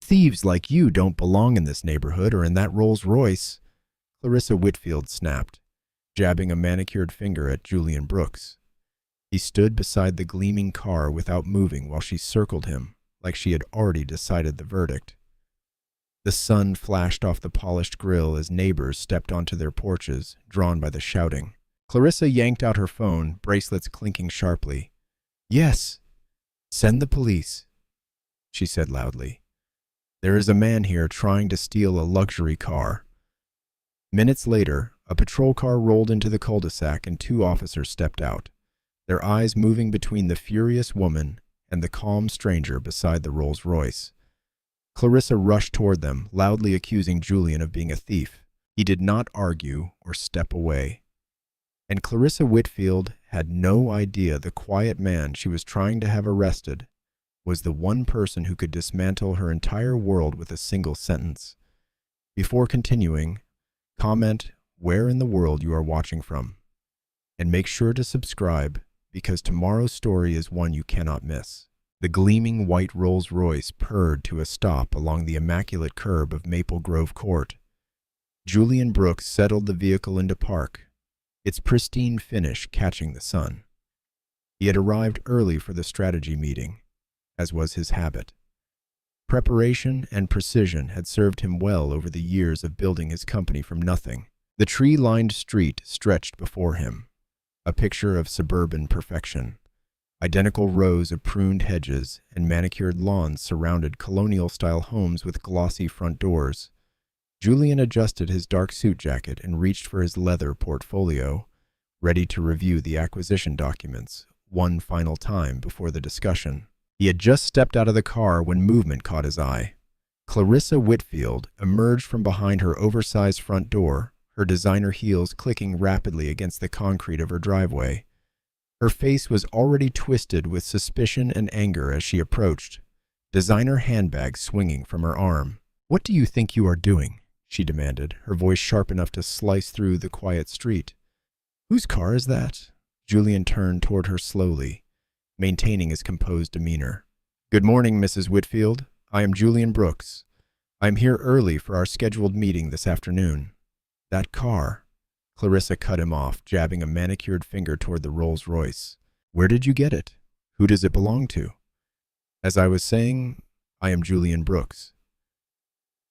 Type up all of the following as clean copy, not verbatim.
Thieves like you don't belong in this neighborhood or in that Rolls-Royce, Clarissa Whitfield snapped, jabbing a manicured finger at Julian Brooks. He stood beside the gleaming car without moving while she circled him, like she had already decided the verdict. The sun flashed off the polished grill as neighbors stepped onto their porches, drawn by the shouting. Clarissa yanked out her phone, bracelets clinking sharply. "Yes, send the police," she said loudly. "There is a man here trying to steal a luxury car." Minutes later, a patrol car rolled into the cul-de-sac and 2 officers stepped out, their eyes moving between the furious woman and the calm stranger beside the Rolls-Royce. Clarissa rushed toward them, loudly accusing Julian of being a thief. He did not argue or step away. And Clarissa Whitfield had no idea the quiet man she was trying to have arrested was the one person who could dismantle her entire world with a single sentence. Before continuing, comment where in the world you are watching from. And make sure to subscribe, because tomorrow's story is one you cannot miss. The gleaming white Rolls-Royce purred to a stop along the immaculate curb of Maple Grove Court. Julian Brooks settled the vehicle into park, its pristine finish catching the sun. He had arrived early for the strategy meeting, as was his habit. Preparation and precision had served him well over the years of building his company from nothing. The tree-lined street stretched before him, a picture of suburban perfection. Identical rows of pruned hedges and manicured lawns surrounded colonial-style homes with glossy front doors. Julian adjusted his dark suit jacket and reached for his leather portfolio, ready to review the acquisition documents one final time before the discussion. He had just stepped out of the car when movement caught his eye. Clarissa Whitfield emerged from behind her oversized front door, her designer heels clicking rapidly against the concrete of her driveway. Her face was already twisted with suspicion and anger as she approached, designer handbag swinging from her arm. "What do you think you are doing?" she demanded, her voice sharp enough to slice through the quiet street. "Whose car is that?" Julian turned toward her slowly, maintaining his composed demeanor. "Good morning, Mrs. Whitfield. I am Julian Brooks. I am here early for our scheduled meeting this afternoon." "That car," Clarissa cut him off, jabbing a manicured finger toward the Rolls-Royce. "Where did you get it? Who does it belong to?" "As I was saying, I am Julian Brooks."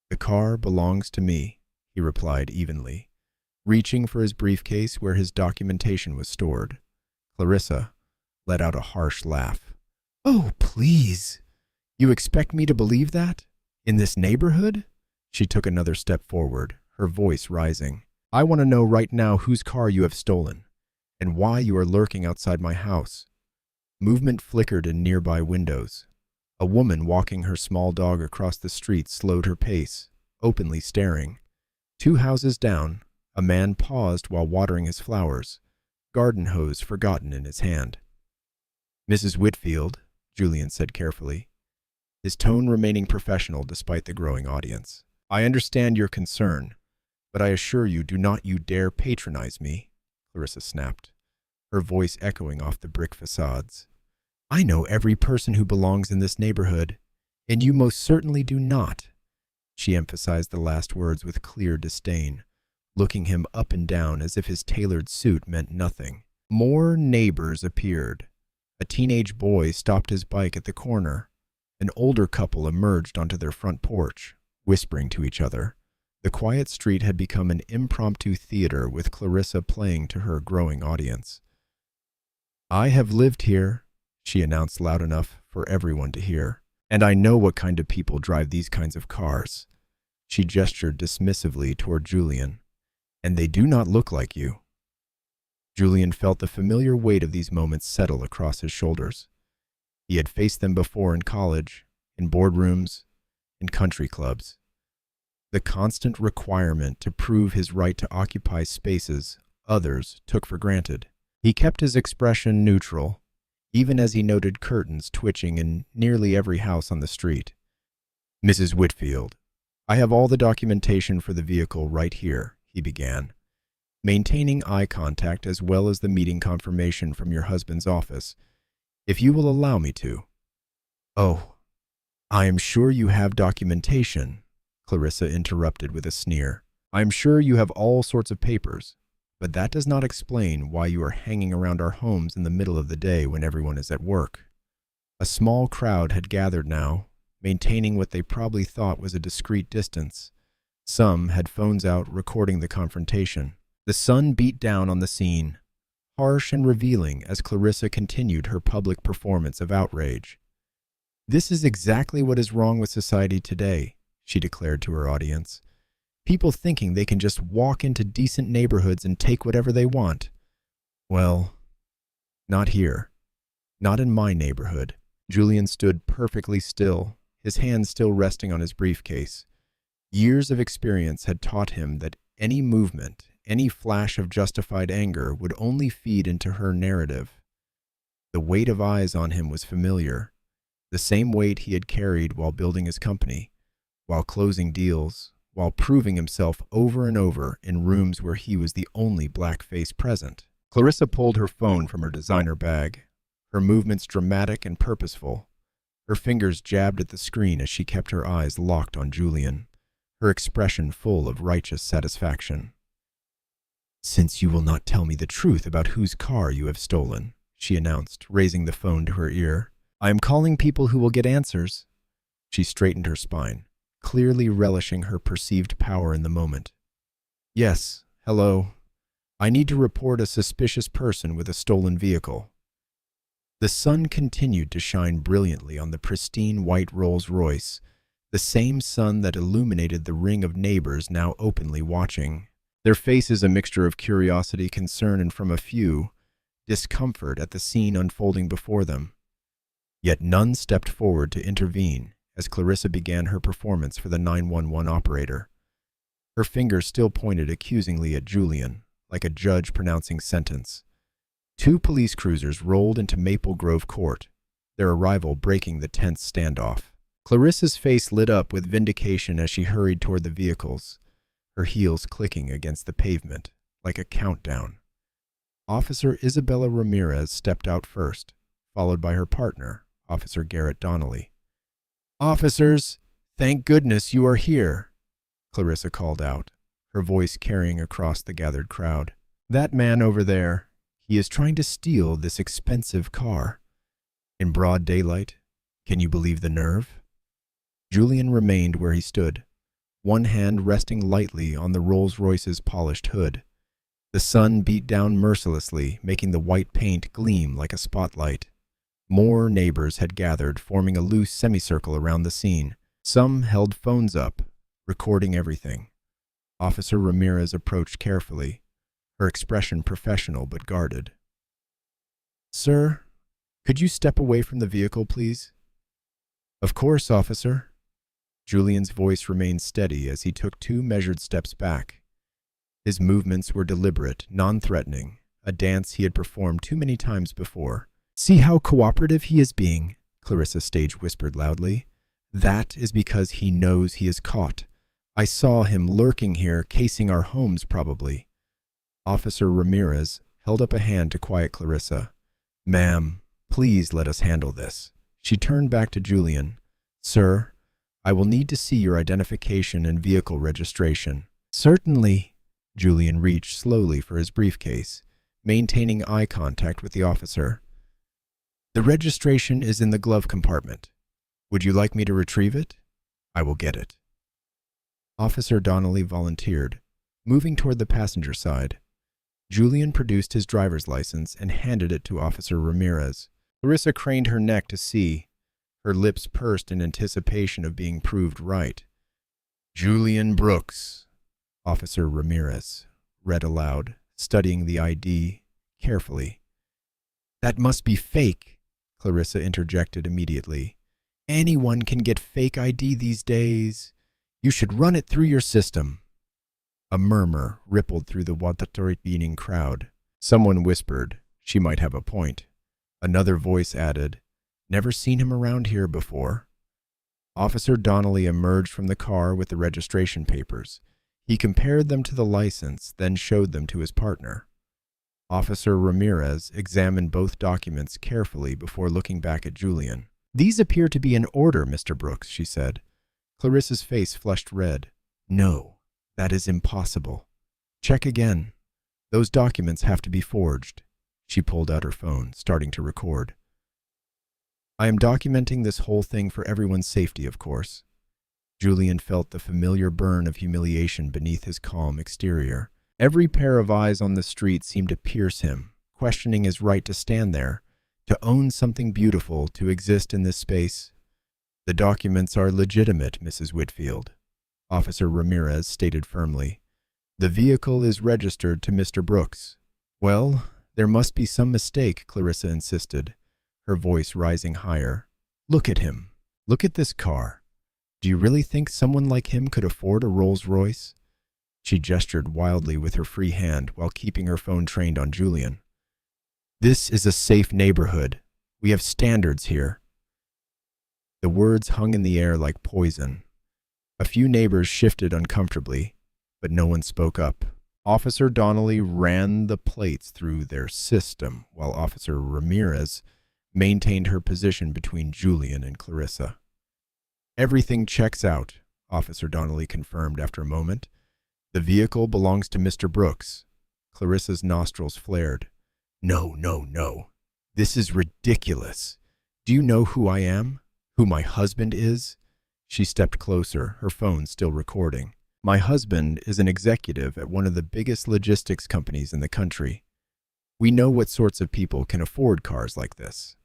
"The car belongs to me," he replied evenly, reaching for his briefcase where his documentation was stored. Clarissa let out a harsh laugh. "Oh, please. You expect me to believe that? In this neighborhood?" She took another step forward, her voice rising. "I want to know right now whose car you have stolen, and why you are lurking outside my house." Movement flickered in nearby windows. A woman walking her small dog across the street slowed her pace, openly staring. 2 houses down, a man paused while watering his flowers, garden hose forgotten in his hand. "Mrs. Whitfield," Julian said carefully, his tone remaining professional despite the growing audience. "I understand your concern, but I assure you, do not you dare patronize me," Clarissa snapped, her voice echoing off the brick facades. "I know every person who belongs in this neighborhood, and you most certainly do not." She emphasized the last words with clear disdain, looking him up and down as if his tailored suit meant nothing. More neighbors appeared. A teenage boy stopped his bike at the corner. An older couple emerged onto their front porch, whispering to each other. The quiet street had become an impromptu theater with Clarissa playing to her growing audience. "I have lived here," she announced loud enough for everyone to hear, "and I know what kind of people drive these kinds of cars." She gestured dismissively toward Julian. "And they do not look like you." Julian felt the familiar weight of these moments settle across his shoulders. He had faced them before in college, in boardrooms, in country clubs. The constant requirement to prove his right to occupy spaces others took for granted. He kept his expression neutral, even as he noted curtains twitching in nearly every house on the street. "Mrs. Whitfield, I have all the documentation for the vehicle right here," he began, maintaining eye contact as well as the meeting confirmation from your husband's office, "if you will allow me to." "Oh," I am sure you have documentation, Clarissa interrupted with a sneer. I am sure you have all sorts of papers, but that does not explain why you are hanging around our homes in the middle of the day when everyone is at work. A small crowd had gathered now, maintaining what they probably thought was a discreet distance. Some had phones out recording the confrontation. The sun beat down on the scene, harsh and revealing as Clarissa continued her public performance of outrage. This is exactly what is wrong with society today, she declared to her audience. People thinking they can just walk into decent neighborhoods and take whatever they want. Well, not here. Not in my neighborhood. Julian stood perfectly still, his hand still resting on his briefcase. Years of experience had taught him that any movement, any flash of justified anger would only feed into her narrative. The weight of eyes on him was familiar, the same weight he had carried while building his company, while closing deals, while proving himself over and over in rooms where he was the only black face present. Clarissa pulled her phone from her designer bag, her movements dramatic and purposeful. Her fingers jabbed at the screen as she kept her eyes locked on Julian, her expression full of righteous satisfaction. Since you will not tell me the truth about whose car you have stolen, she announced, raising the phone to her ear, I am calling people who will get answers. She straightened her spine, clearly relishing her perceived power in the moment. Yes, hello. I need to report a suspicious person with a stolen vehicle. The sun continued to shine brilliantly on the pristine white Rolls-Royce, the same sun that illuminated the ring of neighbors now openly watching. Their faces a mixture of curiosity, concern, and from a few, discomfort at the scene unfolding before them. Yet none stepped forward to intervene as Clarissa began her performance for the 911 operator. Her finger still pointed accusingly at Julian, like a judge pronouncing sentence. 2 police cruisers rolled into Maple Grove Court, their arrival breaking the tense standoff. Clarissa's face lit up with vindication as she hurried toward the vehicles, her heels clicking against the pavement, like a countdown. Officer Isabella Ramirez stepped out first, followed by her partner, Officer Garrett Donnelly. Officers, thank goodness you are here, Clarissa called out, her voice carrying across the gathered crowd. That man over there, he is trying to steal this expensive car. In broad daylight, can you believe the nerve? Julian remained where he stood, one hand resting lightly on the Rolls-Royce's polished hood. The sun beat down mercilessly, making the white paint gleam like a spotlight. More neighbors had gathered, forming a loose semicircle around the scene. Some held phones up, recording everything. Officer Ramirez approached carefully, her expression professional but guarded. Sir, could you step away from the vehicle, please? Of course, officer. Julian's voice remained steady as he took 2 measured steps back. His movements were deliberate, non-threatening, a dance he had performed too many times before. See how cooperative he is being, Clarissa Stage whispered loudly. That is because he knows he is caught. I saw him lurking here, casing our homes probably. Officer Ramirez held up a hand to quiet Clarissa. Ma'am, please let us handle this. She turned back to Julian. Sir, I will need to see your identification and vehicle registration. Certainly. Julian reached slowly for his briefcase, maintaining eye contact with the officer. The registration is in the glove compartment. Would you like me to retrieve it? I will get it. Officer Donnelly volunteered, moving toward the passenger side. Julian produced his driver's license and handed it to Officer Ramirez. Clarissa craned her neck to see, her lips pursed in anticipation of being proved right. Julian Brooks, Officer Ramirez read aloud, studying the ID carefully. That must be fake, Clarissa interjected immediately. Anyone can get fake ID these days. You should run it through your system. A murmur rippled through the Watatori-beating crowd. Someone whispered, she might have a point. Another voice added, never seen him around here before. Officer Donnelly emerged from the car with the registration papers. He compared them to the license, then showed them to his partner. Officer Ramirez examined both documents carefully before looking back at Julian. "These appear to be in order, Mr. Brooks," she said. Clarissa's face flushed red. "No, that is impossible. Check again. Those documents have to be forged." She pulled out her phone, starting to record. "I am documenting this whole thing for everyone's safety, of course." Julian felt the familiar burn of humiliation beneath his calm exterior. Every pair of eyes on the street seemed to pierce him, questioning his right to stand there, to own something beautiful, to exist in this space. "The documents are legitimate, Mrs. Whitfield," Officer Ramirez stated firmly. "The vehicle is registered to Mr. Brooks." "Well, there must be some mistake," Clarissa insisted, her voice rising higher. "Look at him. Look at this car. Do you really think someone like him could afford a Rolls-Royce?" She gestured wildly with her free hand while keeping her phone trained on Julian. "This is a safe neighborhood. We have standards here." The words hung in the air like poison. A few neighbors shifted uncomfortably, but no one spoke up. Officer Donnelly ran the plates through their system, while Officer Ramirez maintained her position between Julian and Clarissa. "Everything checks out," Officer Donnelly confirmed after a moment. "The vehicle belongs to Mr. Brooks." Clarissa's nostrils flared. "No, no, no. This is ridiculous. Do you know who I am? Who my husband is?" She stepped closer, her phone still recording. "My husband is an executive at one of the biggest logistics companies in the country. We know what sorts of people can afford cars like this."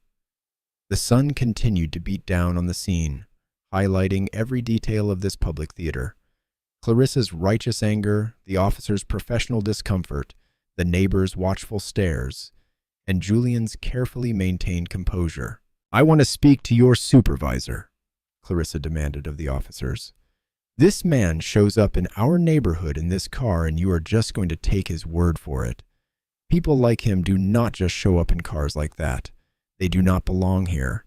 The sun continued to beat down on the scene, highlighting every detail of this public theater. Clarissa's righteous anger, the officer's professional discomfort, the neighbor's watchful stares, and Julian's carefully maintained composure. "I want to speak to your supervisor," Clarissa demanded of the officers. "This man shows up in our neighborhood in this car, and you are just going to take his word for it. People like him do not just show up in cars like that. They do not belong here."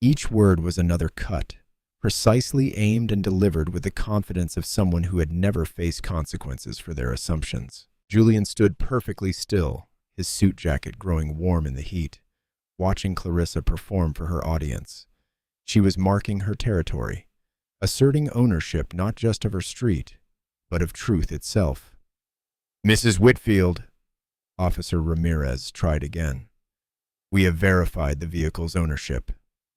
Each word was another cut, precisely aimed and delivered with the confidence of someone who had never faced consequences for their assumptions. Julian stood perfectly still, his suit jacket growing warm in the heat, watching Clarissa perform for her audience. She was marking her territory, asserting ownership not just of her street, but of truth itself. "Mrs. Whitfield," Officer Ramirez tried again. "We have verified the vehicle's ownership.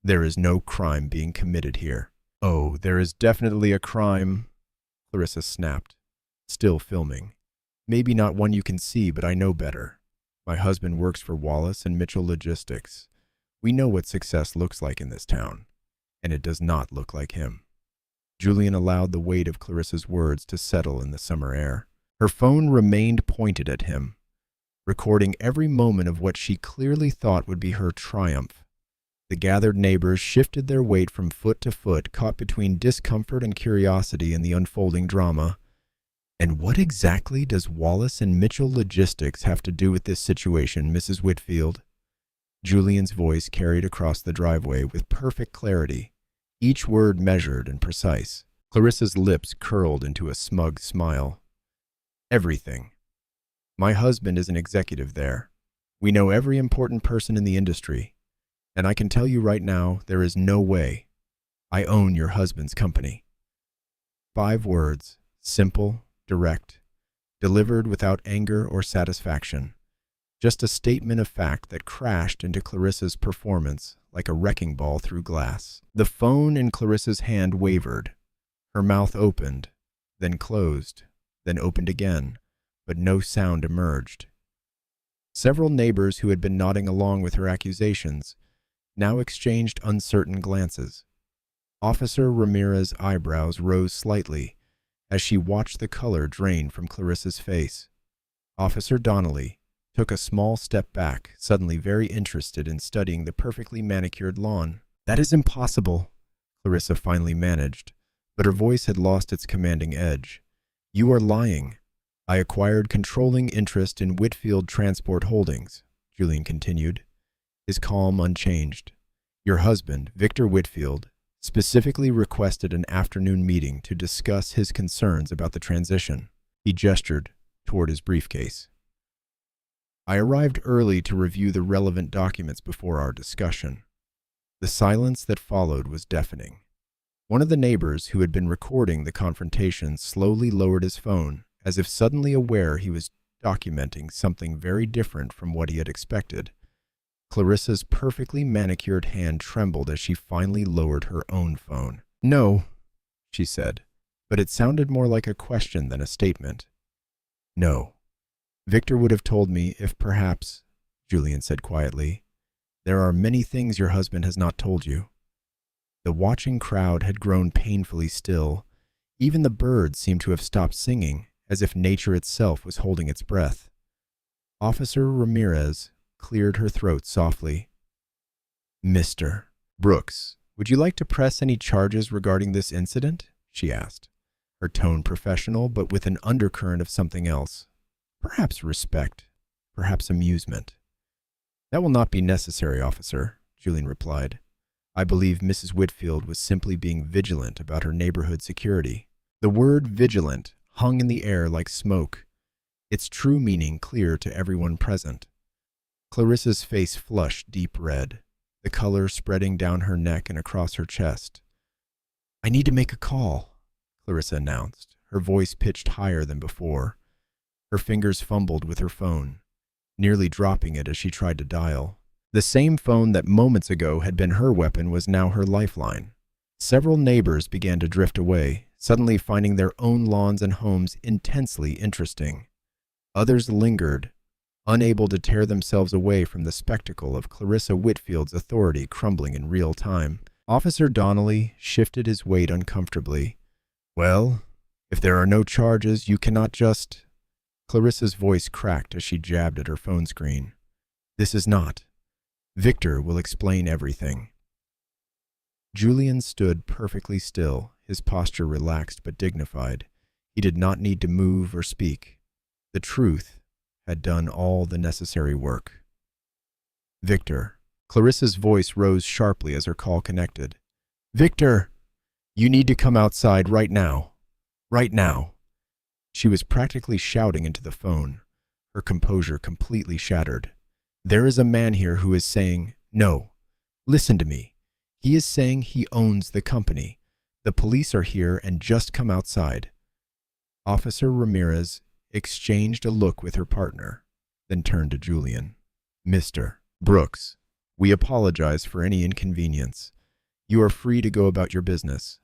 There is no crime being committed here." "Oh, there is definitely a crime," Clarissa snapped, still filming. "Maybe not one you can see, but I know better. My husband works for Wallace and Mitchell Logistics. We know what success looks like in this town, and it does not look like him." Julian allowed the weight of Clarissa's words to settle in the summer air. Her phone remained pointed at him, recording every moment of what she clearly thought would be her triumph. The gathered neighbors shifted their weight from foot to foot, caught between discomfort and curiosity in the unfolding drama. "And what exactly does Wallace and Mitchell Logistics have to do with this situation, Mrs. Whitfield?" Julian's voice carried across the driveway with perfect clarity, each word measured and precise. Clarissa's lips curled into a smug smile. "Everything. My husband is an executive there. We know every important person in the industry. And I can tell you right now, there is no way. I own your husband's company." 5 words, simple, direct, delivered without anger or satisfaction. Just a statement of fact that crashed into Clarissa's performance like a wrecking ball through glass. The phone in Clarissa's hand wavered. Her mouth opened, then closed, then opened again, but no sound emerged. Several neighbors who had been nodding along with her accusations now exchanged uncertain glances. Officer Ramirez's eyebrows rose slightly as she watched the color drain from Clarissa's face. Officer Donnelly took a small step back, suddenly very interested in studying the perfectly manicured lawn. "That is impossible," Clarissa finally managed, but her voice had lost its commanding edge. "You are lying. I acquired controlling interest in Whitfield Transport Holdings," Julian continued, his calm unchanged. "Your husband, Victor Whitfield, specifically requested an afternoon meeting to discuss his concerns about the transition." He gestured toward his briefcase. "I arrived early to review the relevant documents before our discussion. The silence that followed was deafening. One of the neighbors who had been recording the confrontation slowly lowered his phone, as if suddenly aware he was documenting something very different from what he had expected. Clarissa's perfectly manicured hand trembled as she finally lowered her own phone. "No," she said, but it sounded more like a question than a statement. "No. Victor would have told me if perhaps," Julian said quietly. "There are many things your husband has not told you." The watching crowd had grown painfully still. Even the birds seemed to have stopped singing, as if nature itself was holding its breath. Officer Ramirez cleared her throat softly. "Mr. Brooks, would you like to press any charges regarding this incident?" she asked, her tone professional but with an undercurrent of something else. Perhaps respect, perhaps amusement. "That will not be necessary, officer," Julian replied. "I believe Mrs. Whitfield was simply being vigilant about her neighborhood security." The word vigilant hung in the air like smoke, its true meaning clear to everyone present. Clarissa's face flushed deep red, the color spreading down her neck and across her chest. "I need to make a call," Clarissa announced, her voice pitched higher than before. Her fingers fumbled with her phone, nearly dropping it as she tried to dial. The same phone that moments ago had been her weapon was now her lifeline. Several neighbors began to drift away, suddenly finding their own lawns and homes intensely interesting. Others lingered, unable to tear themselves away from the spectacle of Clarissa Whitfield's authority crumbling in real time. Officer Donnelly shifted his weight uncomfortably. "Well, if there are no charges, you cannot just—" Clarissa's voice cracked as she jabbed at her phone screen. "This is not. Victor will explain everything." Julian stood perfectly still, his posture relaxed but dignified. He did not need to move or speak. The truth had done all the necessary work. "Victor." Clarissa's voice rose sharply as her call connected. "Victor, you need to come outside right now. Right now." She was practically shouting into the phone, her composure completely shattered. "There is a man here who is saying, no, listen to me. He is saying he owns the company. The police are here and just come outside." Officer Ramirez exchanged a look with her partner, then turned to Julian. "Mr. Brooks, we apologize for any inconvenience. You are free to go about your business.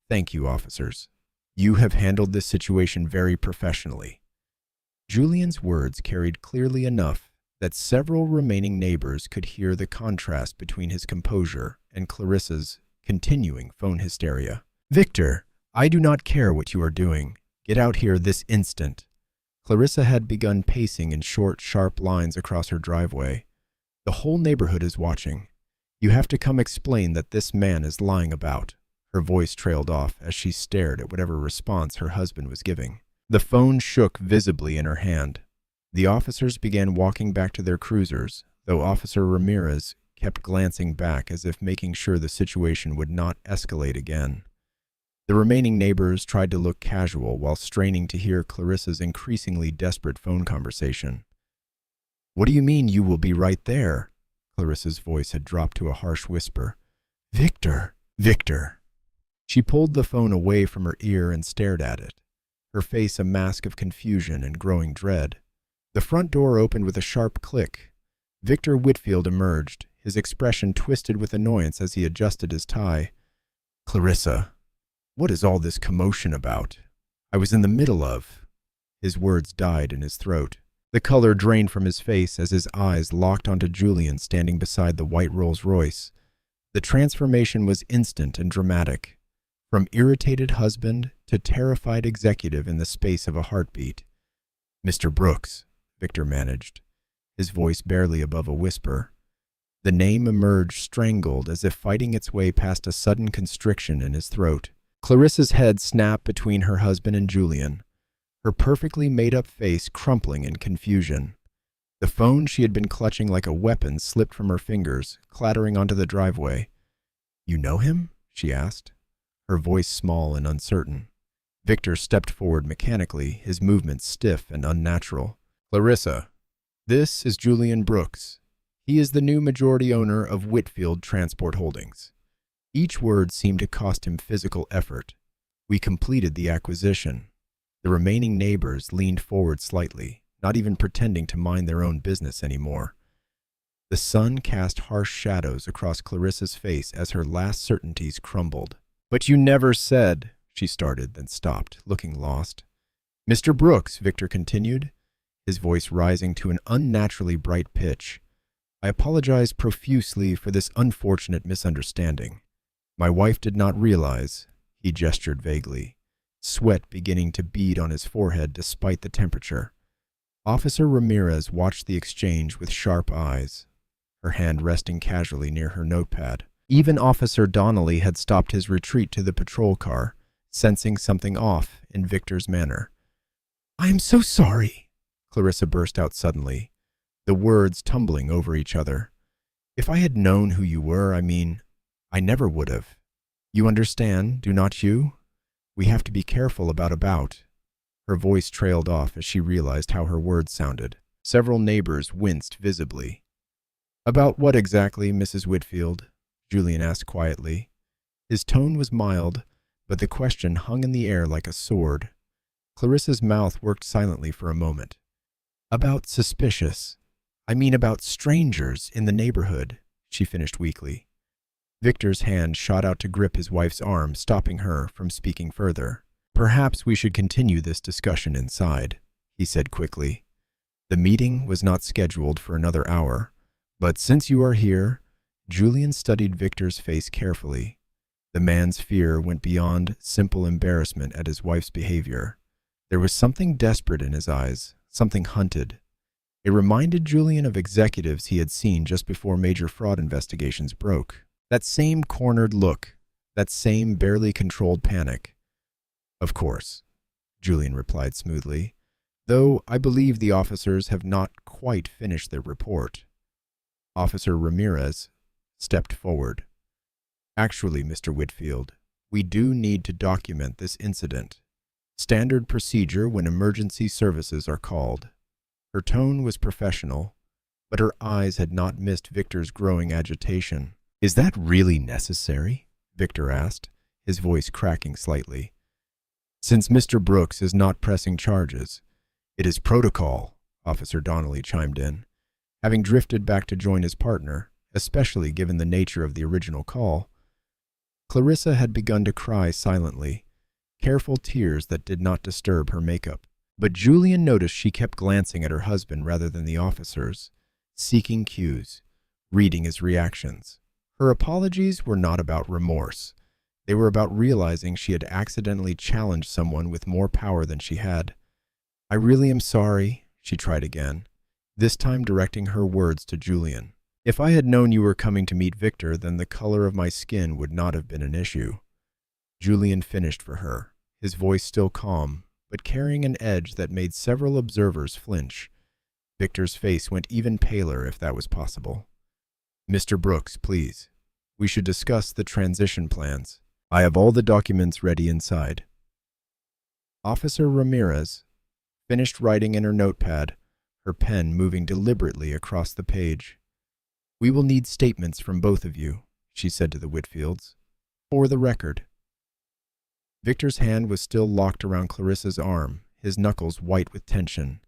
Thank you, officers. You have handled this situation very professionally." Julian's words carried clearly enough that several remaining neighbors could hear the contrast between his composure and Clarissa's continuing phone hysteria. "Victor, I do not care what you are doing. Get out here this instant." Clarissa had begun pacing in short, sharp lines across her driveway. "The whole neighborhood is watching. You have to come explain that this man is lying about." Her voice trailed off as she stared at whatever response her husband was giving. The phone shook visibly in her hand. The officers began walking back to their cruisers, though Officer Ramirez kept glancing back as if making sure the situation would not escalate again. The remaining neighbors tried to look casual while straining to hear Clarissa's increasingly desperate phone conversation. "What do you mean you will be right there?" Clarissa's voice had dropped to a harsh whisper. "Victor! Victor!" She pulled the phone away from her ear and stared at it, her face a mask of confusion and growing dread. The front door opened with a sharp click. Victor Whitfield emerged, his expression twisted with annoyance as he adjusted his tie. "Clarissa, what is all this commotion about? I was in the middle of—" His words died in his throat. The color drained from his face as his eyes locked onto Julian standing beside the white Rolls-Royce. The transformation was instant and dramatic, from irritated husband to terrified executive in the space of a heartbeat. "Mr. Brooks," Victor managed, his voice barely above a whisper. The name emerged strangled as if fighting its way past a sudden constriction in his throat. Clarissa's head snapped between her husband and Julian, her perfectly made-up face crumpling in confusion. The phone she had been clutching like a weapon slipped from her fingers, clattering onto the driveway. "You know him?" she asked, her voice small and uncertain. Victor stepped forward mechanically, his movements stiff and unnatural. "Clarissa, this is Julian Brooks. He is the new majority owner of Whitfield Transport Holdings. Each word seemed to cost him physical effort. We completed the acquisition. The remaining neighbors leaned forward slightly, not even pretending to mind their own business anymore. The sun cast harsh shadows across Clarissa's face as her last certainties crumbled. "But you never said," she started, then stopped, looking lost. "Mr. Brooks," Victor continued, his voice rising to an unnaturally bright pitch, "I apologize profusely for this unfortunate misunderstanding. My wife did not realize," he gestured vaguely, sweat beginning to bead on his forehead despite the temperature. Officer Ramirez watched the exchange with sharp eyes, her hand resting casually near her notepad. Even Officer Donnelly had stopped his retreat to the patrol car, sensing something off in Victor's manner. "I am so sorry," Clarissa burst out suddenly, the words tumbling over each other. "If I had known who you were, I never would have. You understand, do not you? We have to be careful about." Her voice trailed off as she realized how her words sounded. Several neighbors winced visibly. "About what exactly, Mrs. Whitfield?" Julian asked quietly. His tone was mild, but the question hung in the air like a sword. Clarissa's mouth worked silently for a moment. "About suspicious. About strangers in the neighborhood," she finished weakly. Victor's hand shot out to grip his wife's arm, stopping her from speaking further. "Perhaps we should continue this discussion inside," he said quickly. "The meeting was not scheduled for another hour, but since you are here," Julian studied Victor's face carefully. The man's fear went beyond simple embarrassment at his wife's behavior. There was something desperate in his eyes, something hunted. It reminded Julian of executives he had seen just before major fraud investigations broke. That same cornered look, that same barely controlled panic. "Of course," Julian replied smoothly, "though I believe the officers have not quite finished their report." Officer Ramirez stepped forward. "Actually, Mr. Whitfield, we do need to document this incident. Standard procedure when emergency services are called." Her tone was professional, but her eyes had not missed Victor's growing agitation. "Is that really necessary?" Victor asked, his voice cracking slightly. "Since Mr. Brooks is not pressing charges, it is protocol," Officer Donnelly chimed in, having drifted back to join his partner, especially given the nature of the original call. Clarissa had begun to cry silently, careful tears that did not disturb her makeup. But Julian noticed she kept glancing at her husband rather than the officers, seeking cues, reading his reactions. Her apologies were not about remorse. They were about realizing she had accidentally challenged someone with more power than she had. "I really am sorry," she tried again, this time directing her words to Julian. "If I had known you were coming to meet Victor, then the color of my skin would not have been an issue." Julian finished for her, his voice still calm, but carrying an edge that made several observers flinch. Victor's face went even paler if that was possible. "Mr. Brooks, please. We should discuss the transition plans. I have all the documents ready inside." Officer Ramirez finished writing in her notepad, her pen moving deliberately across the page. "We will need statements from both of you," she said to the Whitfields. "For the record." Victor's hand was still locked around Clarissa's arm, his knuckles white with tension.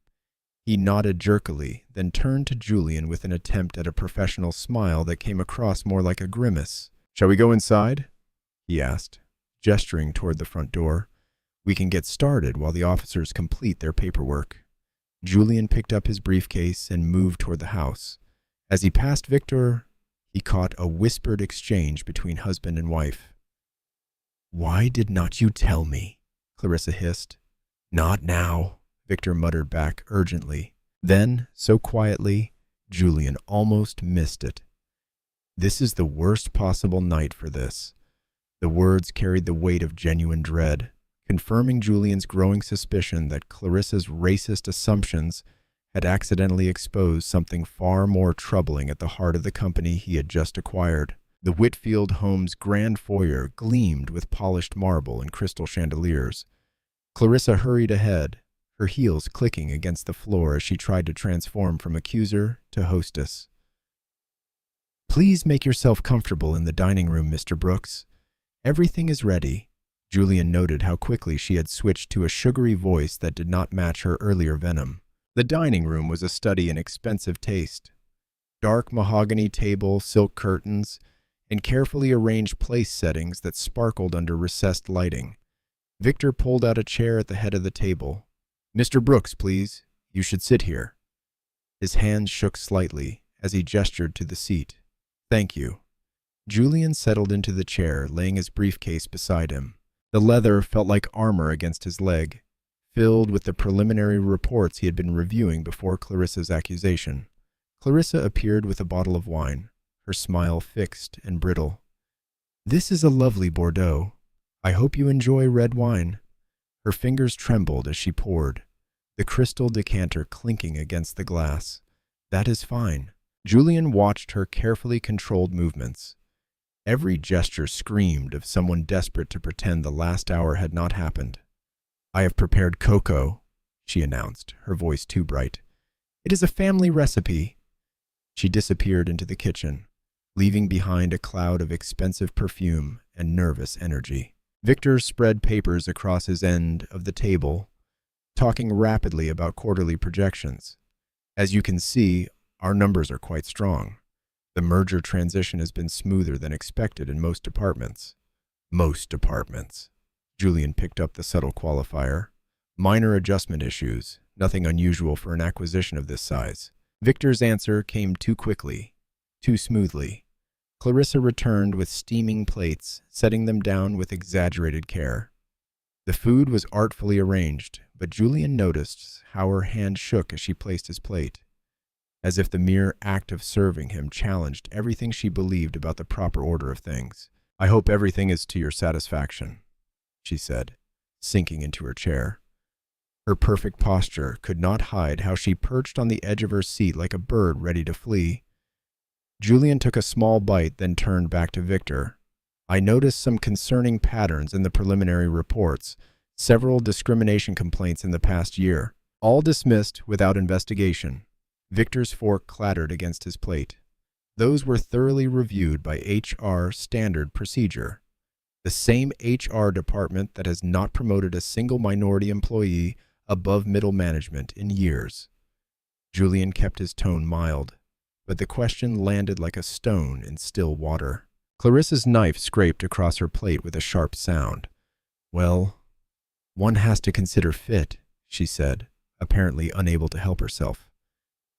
He nodded jerkily, then turned to Julian with an attempt at a professional smile that came across more like a grimace. "Shall we go inside?" he asked, gesturing toward the front door. "We can get started while the officers complete their paperwork." Julian picked up his briefcase and moved toward the house. As he passed Victor, he caught a whispered exchange between husband and wife. "Why did not you tell me?" Clarissa hissed. "Not now," Victor muttered back urgently. Then, so quietly, Julian almost missed it. "This is the worst possible night for this." The words carried the weight of genuine dread, confirming Julian's growing suspicion that Clarissa's racist assumptions had accidentally exposed something far more troubling at the heart of the company he had just acquired. The Whitfield home's grand foyer gleamed with polished marble and crystal chandeliers. Clarissa hurried ahead, her heels clicking against the floor as she tried to transform from accuser to hostess. Please make yourself comfortable in the dining room, Mr. Brooks. Everything is ready." Julian noted how quickly she had switched to a sugary voice that did not match her earlier venom. The dining room was a study in expensive taste. Dark mahogany table, silk curtains, and carefully arranged place settings that sparkled under recessed lighting. Victor pulled out a chair at the head of the table. "Mr. Brooks, please. You should sit here." His hands shook slightly as he gestured to the seat. "Thank you." Julian settled into the chair, laying his briefcase beside him. The leather felt like armor against his leg, filled with the preliminary reports he had been reviewing before Clarissa's accusation. Clarissa appeared with a bottle of wine, her smile fixed and brittle. "This is a lovely Bordeaux. I hope you enjoy red wine." Her fingers trembled as she poured, the crystal decanter clinking against the glass. "That is fine." Julian watched her carefully controlled movements. Every gesture screamed of someone desperate to pretend the last hour had not happened. "I have prepared cocoa," she announced, her voice too bright. "It is a family recipe." She disappeared into the kitchen, leaving behind a cloud of expensive perfume and nervous energy. Victor spread papers across his end of the table, talking rapidly about quarterly projections. "As you can see, our numbers are quite strong. The merger transition has been smoother than expected in most departments." "Most departments." Julian picked up the subtle qualifier. "Minor adjustment issues, nothing unusual for an acquisition of this size." Victor's answer came too quickly, too smoothly. Clarissa returned with steaming plates, setting them down with exaggerated care. The food was artfully arranged, but Julian noticed how her hand shook as she placed his plate, as if the mere act of serving him challenged everything she believed about the proper order of things. "I hope everything is to your satisfaction," she said, sinking into her chair. Her perfect posture could not hide how she perched on the edge of her seat like a bird ready to flee. Julian took a small bite, then turned back to Victor. "I noticed some concerning patterns in the preliminary reports, several discrimination complaints in the past year, all dismissed without investigation." Victor's fork clattered against his plate. "Those were thoroughly reviewed by HR standard procedure. The same HR department that has not promoted a single minority employee above middle management in years." Julian kept his tone mild, but the question landed like a stone in still water. Clarissa's knife scraped across her plate with a sharp sound. "Well, one has to consider fit," she said, apparently unable to help herself.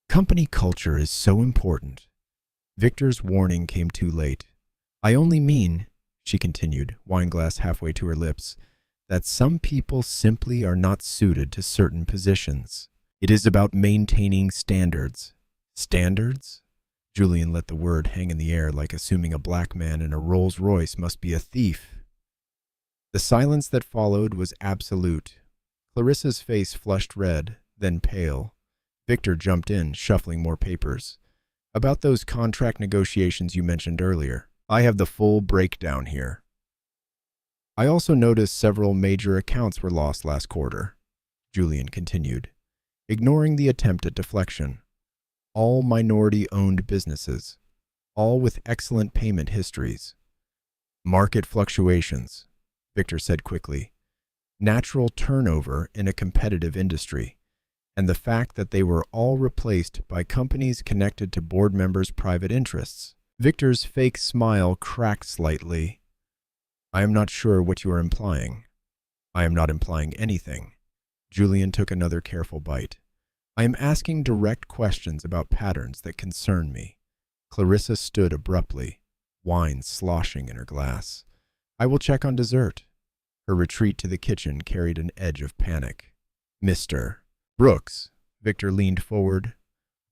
"Company culture is so important." Victor's warning came too late. "I only mean," she continued, wineglass halfway to her lips, "that some people simply are not suited to certain positions. It is about maintaining standards." "Standards?" Julian let the word hang in the air, like assuming a black man in a Rolls-Royce must be a thief. The silence that followed was absolute. Clarissa's face flushed red, then pale. Victor jumped in, shuffling more papers. "About those contract negotiations you mentioned earlier. I have the full breakdown here." "I also noticed several major accounts were lost last quarter," Julian continued, ignoring the attempt at deflection. "All minority-owned businesses, all with excellent payment histories." "Market fluctuations," Victor said quickly. "Natural turnover in a competitive industry, and the fact that they were all replaced by companies connected to board members' private interests." Victor's fake smile cracked slightly. "I am not sure what you are implying." "I am not implying anything." Julian took another careful bite. "I am asking direct questions about patterns that concern me." Clarissa stood abruptly, wine sloshing in her glass. "I will check on dessert." Her retreat to the kitchen carried an edge of panic. "Mr. Brooks," Victor leaned forward,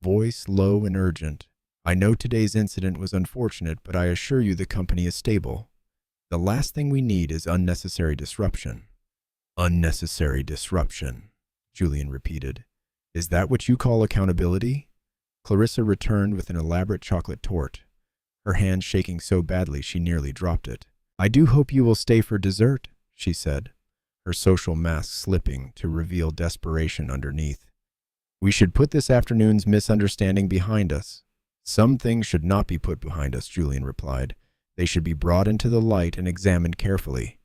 voice low and urgent. "I know today's incident was unfortunate, but I assure you the company is stable. The last thing we need is unnecessary disruption." "Unnecessary disruption," Julian repeated. "Is that what you call accountability?" Clarissa returned with an elaborate chocolate torte, her hand shaking so badly she nearly dropped it. "I do hope you will stay for dessert," she said, her social mask slipping to reveal desperation underneath. "We should put this afternoon's misunderstanding behind us," Some things should not be put behind us, Julian replied. They should be brought into the light and examined carefully.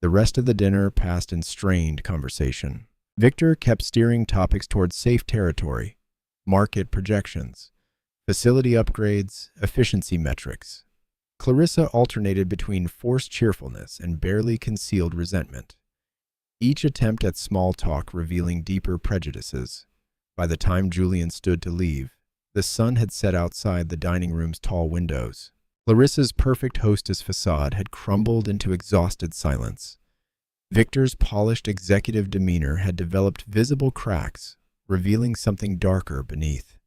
The rest of the dinner passed in strained conversation. Victor kept steering topics towards safe territory, market projections, facility upgrades, efficiency metrics. Clarissa alternated between forced cheerfulness and barely concealed resentment, each attempt at small talk revealing deeper prejudices. By the time Julian stood to leave, the sun had set outside the dining room's tall windows. Clarissa's perfect hostess facade had crumbled into exhausted silence. Victor's polished executive demeanor had developed visible cracks, revealing something darker beneath.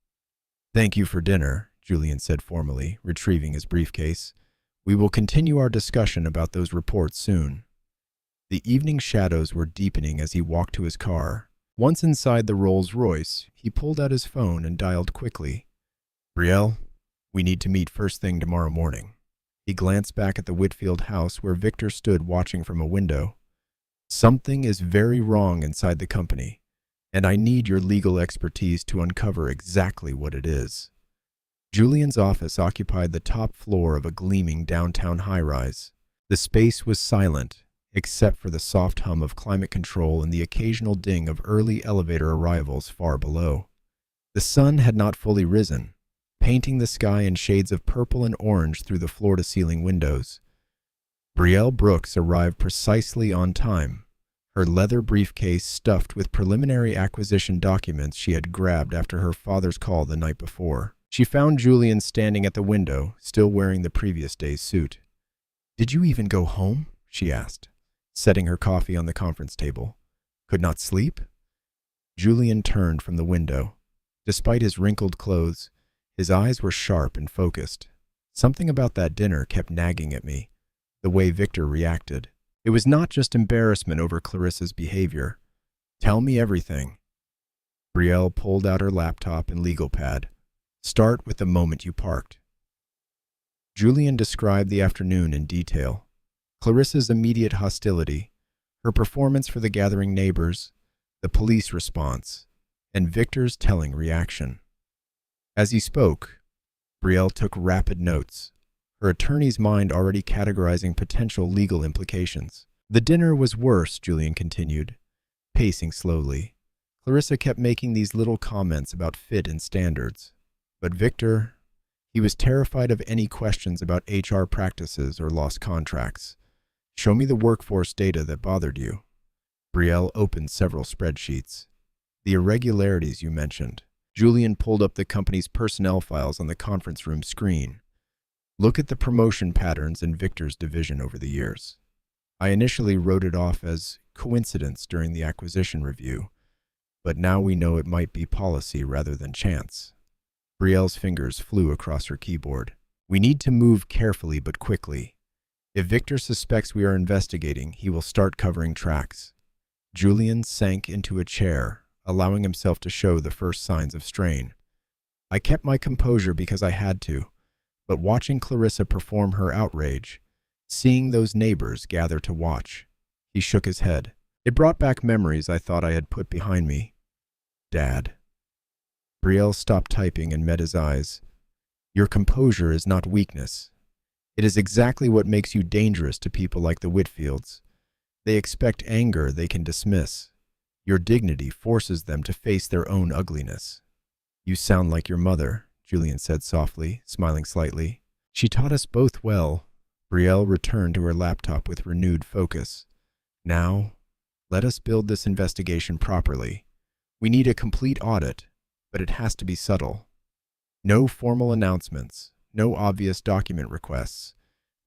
"Thank you for dinner," Julian said formally, retrieving his briefcase. "We will continue our discussion about those reports soon." The evening shadows were deepening as he walked to his car. Once inside the Rolls-Royce, he pulled out his phone and dialed quickly. "Brielle, we need to meet first thing tomorrow morning." He glanced back at the Whitfield house where Victor stood watching from a window. "Something is very wrong inside the company, and I need your legal expertise to uncover exactly what it is." Julian's office occupied the top floor of a gleaming downtown high-rise. The space was silent, except for the soft hum of climate control and the occasional ding of early elevator arrivals far below. The sun had not fully risen, painting the sky in shades of purple and orange through the floor-to-ceiling windows. Brielle Brooks arrived precisely on time, her leather briefcase stuffed with preliminary acquisition documents she had grabbed after her father's call the night before. She found Julian standing at the window, still wearing the previous day's suit. "Did you even go home?" she asked, setting her coffee on the conference table. "Could not sleep?" Julian turned from the window. Despite his wrinkled clothes, his eyes were sharp and focused. Something about that dinner kept nagging at me, the way Victor reacted. It was not just embarrassment over Clarissa's behavior. "Tell me everything." Brielle pulled out her laptop and legal pad. "Start with the moment you parked." Julian described the afternoon in detail. Clarissa's immediate hostility, her performance for the gathering neighbors, the police response, and Victor's telling reaction. As he spoke, Brielle took rapid notes, her attorney's mind already categorizing potential legal implications. "The dinner was worse," Julian continued, pacing slowly. Clarissa kept making these little comments about fit and standards. But Victor, he was terrified of any questions about HR practices or lost contracts. "Show me the workforce data that bothered you." Brielle opened several spreadsheets. "The irregularities you mentioned." Julian pulled up the company's personnel files on the conference room screen. "Look at the promotion patterns in Victor's division over the years." I initially wrote it off as coincidence during the acquisition review, but now we know it might be policy rather than chance. Brielle's fingers flew across her keyboard. "We need to move carefully but quickly. If Victor suspects we are investigating, he will start covering tracks." Julian sank into a chair, allowing himself to show the first signs of strain. "I kept my composure because I had to, but watching Clarissa perform her outrage, seeing those neighbors gather to watch," he shook his head. "It brought back memories I thought I had put behind me. Dad." Brielle stopped typing and met his eyes. "Your composure is not weakness. It is exactly what makes you dangerous to people like the Whitfields. They expect anger they can dismiss. Your dignity forces them to face their own ugliness." "You sound like your mother," Julian said softly, smiling slightly. "She taught us both well." Brielle returned to her laptop with renewed focus. "Now, let us build this investigation properly. We need a complete audit, but it has to be subtle. No formal announcements, no obvious document requests."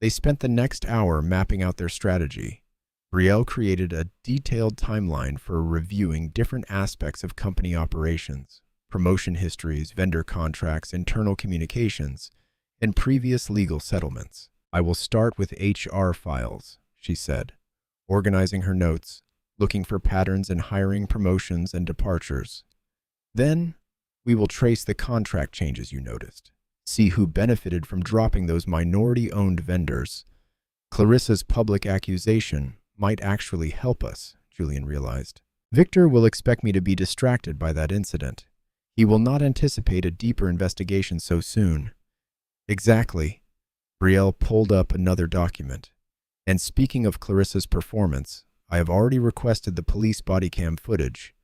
They spent the next hour mapping out their strategy. Brielle created a detailed timeline for reviewing different aspects of company operations, promotion histories, vendor contracts, internal communications, and previous legal settlements. "I will start with HR files," she said, organizing her notes, looking for patterns in hiring, promotions, and departures. "Then, we will trace the contract changes you noticed, see who benefited from dropping those minority-owned vendors. Clarissa's public accusation might actually help us," Julian realized. "Victor will expect me to be distracted by that incident. He will not anticipate a deeper investigation so soon. Exactly. Brielle pulled up another document. And speaking of Clarissa's performance, I have already requested the police body cam footage.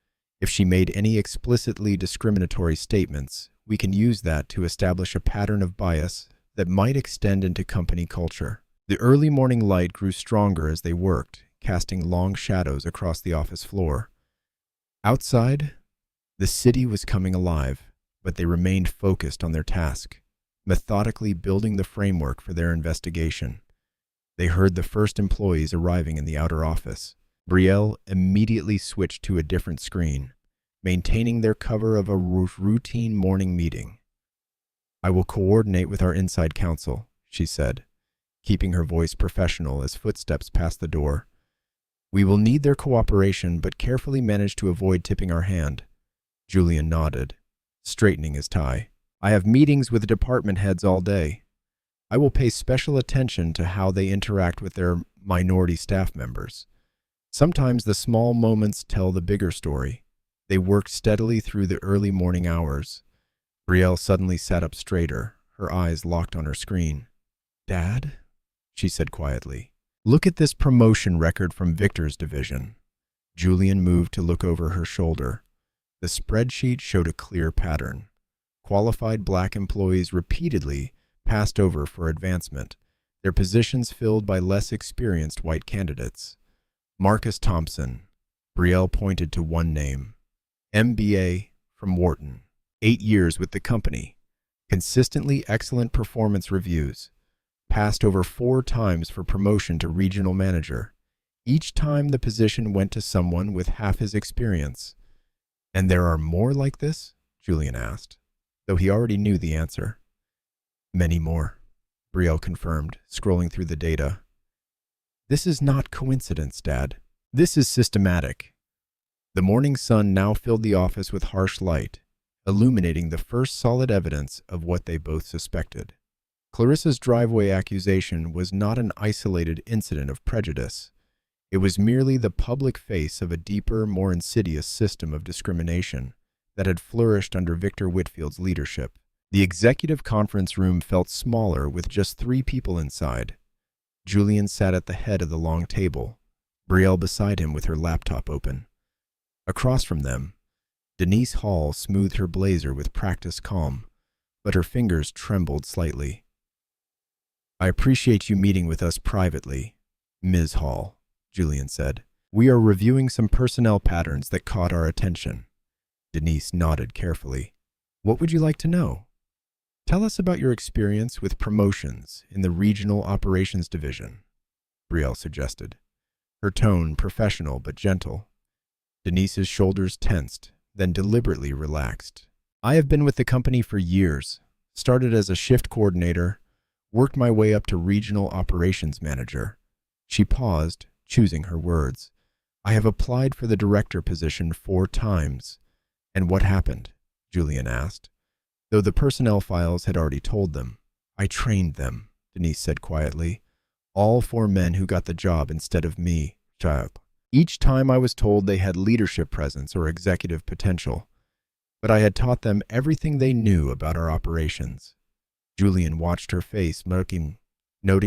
If she made any explicitly discriminatory statements, we can use that to establish a pattern of bias that might extend into company culture. The early morning light grew stronger as they worked, casting long shadows across the office floor. Outside, the city was coming alive, but they remained focused on their task, methodically building the framework for their investigation. They heard the first employees arriving in the outer office. Brielle immediately switched to a different screen, maintaining their cover of a routine morning meeting. "I will coordinate with our inside counsel," she said, keeping her voice professional as footsteps passed the door. "We will need their cooperation, but carefully manage to avoid tipping our hand." Julian nodded, straightening his tie. "I have meetings with department heads all day. I will pay special attention to how they interact with their minority staff members. Sometimes the small moments tell the bigger story." They worked steadily through the early morning hours. Brielle suddenly sat up straighter, her eyes locked on her screen. "Dad?" she said quietly. "Look at this promotion record from Victor's division." Julian moved to look over her shoulder. The spreadsheet showed a clear pattern. Qualified black employees repeatedly passed over for advancement, their positions filled by less experienced white candidates. Marcus Thompson. Brielle pointed to one name. MBA from Wharton. 8 years with the company. Consistently excellent performance reviews. Passed over 4 times for promotion to regional manager. Each time the position went to someone with half his experience. "And there are more like this?" Julian asked, though he already knew the answer. "Many more," Brielle confirmed, scrolling through the data. "This is not coincidence, Dad. This is systematic." The morning sun now filled the office with harsh light, illuminating the first solid evidence of what they both suspected. Clarissa's driveway accusation was not an isolated incident of prejudice. It was merely the public face of a deeper, more insidious system of discrimination that had flourished under Victor Whitfield's leadership. The executive conference room felt smaller with just 3 people inside. Julian sat at the head of the long table, Brielle beside him with her laptop open. Across from them, Denise Hall smoothed her blazer with practiced calm, but her fingers trembled slightly. "I appreciate you meeting with us privately, Ms. Hall," Julian said. "We are reviewing some personnel patterns that caught our attention." Denise nodded carefully. "What would you like to know?" "Tell us about your experience with promotions in the Regional Operations Division," Brielle suggested, her tone professional but gentle. Denise's shoulders tensed, then deliberately relaxed. "I have been with the company for years, started as a shift coordinator, worked my way up to Regional Operations Manager." She paused, choosing her words. "I have applied for the director position 4 times. "And what happened?" Julian asked, though the personnel files had already told them. "I trained them," Denise said quietly. "All 4 men who got the job instead of me, child. Each time I was told they had leadership presence or executive potential, but I had taught them everything they knew about our operations." Julian watched her face, noting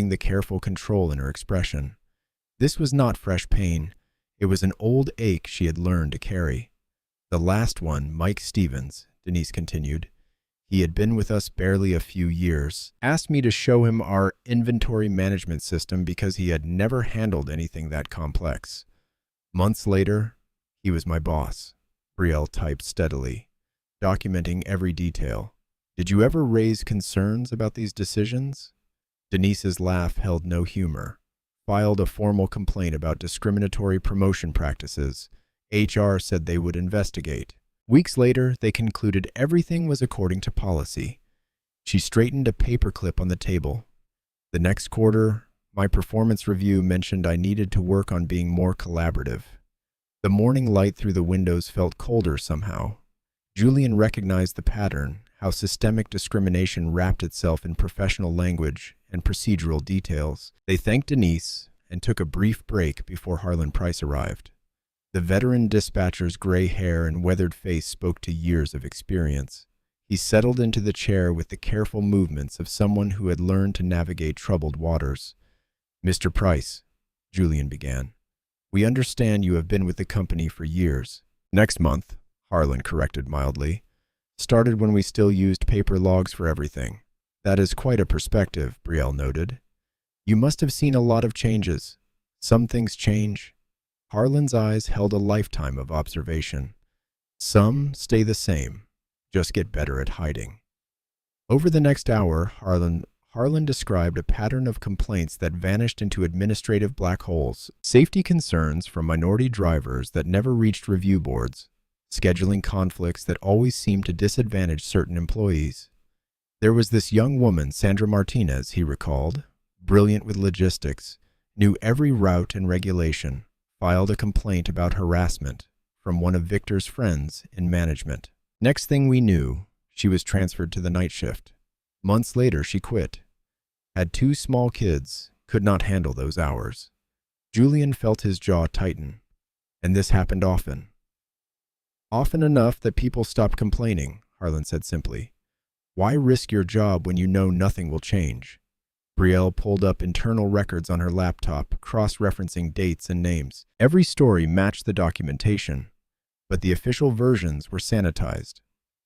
the careful control in her expression. This was not fresh pain. It was an old ache she had learned to carry. "The last one, Mike Stevens," Denise continued. "He had been with us barely a few years. Asked me to show him our inventory management system because he had never handled anything that complex. Months later, he was my boss." Brielle typed steadily, documenting every detail. "Did you ever raise concerns about these decisions?" Denise's laugh held no humor. "Filed a formal complaint about discriminatory promotion practices. HR said they would investigate. Weeks later, they concluded everything was according to policy." She straightened a paperclip on the table. "The next quarter, my performance review mentioned I needed to work on being more collaborative." The morning light through the windows felt colder somehow. Julian recognized the pattern, how systemic discrimination wrapped itself in professional language and procedural details. They thanked Denise and took a brief break before Harlan Price arrived. The veteran dispatcher's gray hair and weathered face spoke to years of experience. He settled into the chair with the careful movements of someone who had learned to navigate troubled waters. "Mr. Price," Julian began, "we understand you have been with the company for years." "Next month," Harlan corrected mildly. "Started when we still used paper logs for everything." "That is quite a perspective," Brielle noted. "You must have seen a lot of changes. Some things change." Harlan's eyes held a lifetime of observation. "Some stay the same, just get better at hiding." Over the next hour, Harlan described a pattern of complaints that vanished into administrative black holes, safety concerns from minority drivers that never reached review boards, scheduling conflicts that always seemed to disadvantage certain employees. There was this young woman, Sandra Martinez, he recalled, brilliant with logistics, knew every route and regulation, filed a complaint about harassment from one of Victor's friends in management. Next thing we knew, she was transferred to the night shift. Months later, she quit. Had 2 small kids, could not handle those hours. Julian felt his jaw tighten, and this happened often. "Often enough that people stopped complaining," Harlan said simply. "Why risk your job when you know nothing will change?" Brielle pulled up internal records on her laptop, cross-referencing dates and names. Every story matched the documentation, but the official versions were sanitized,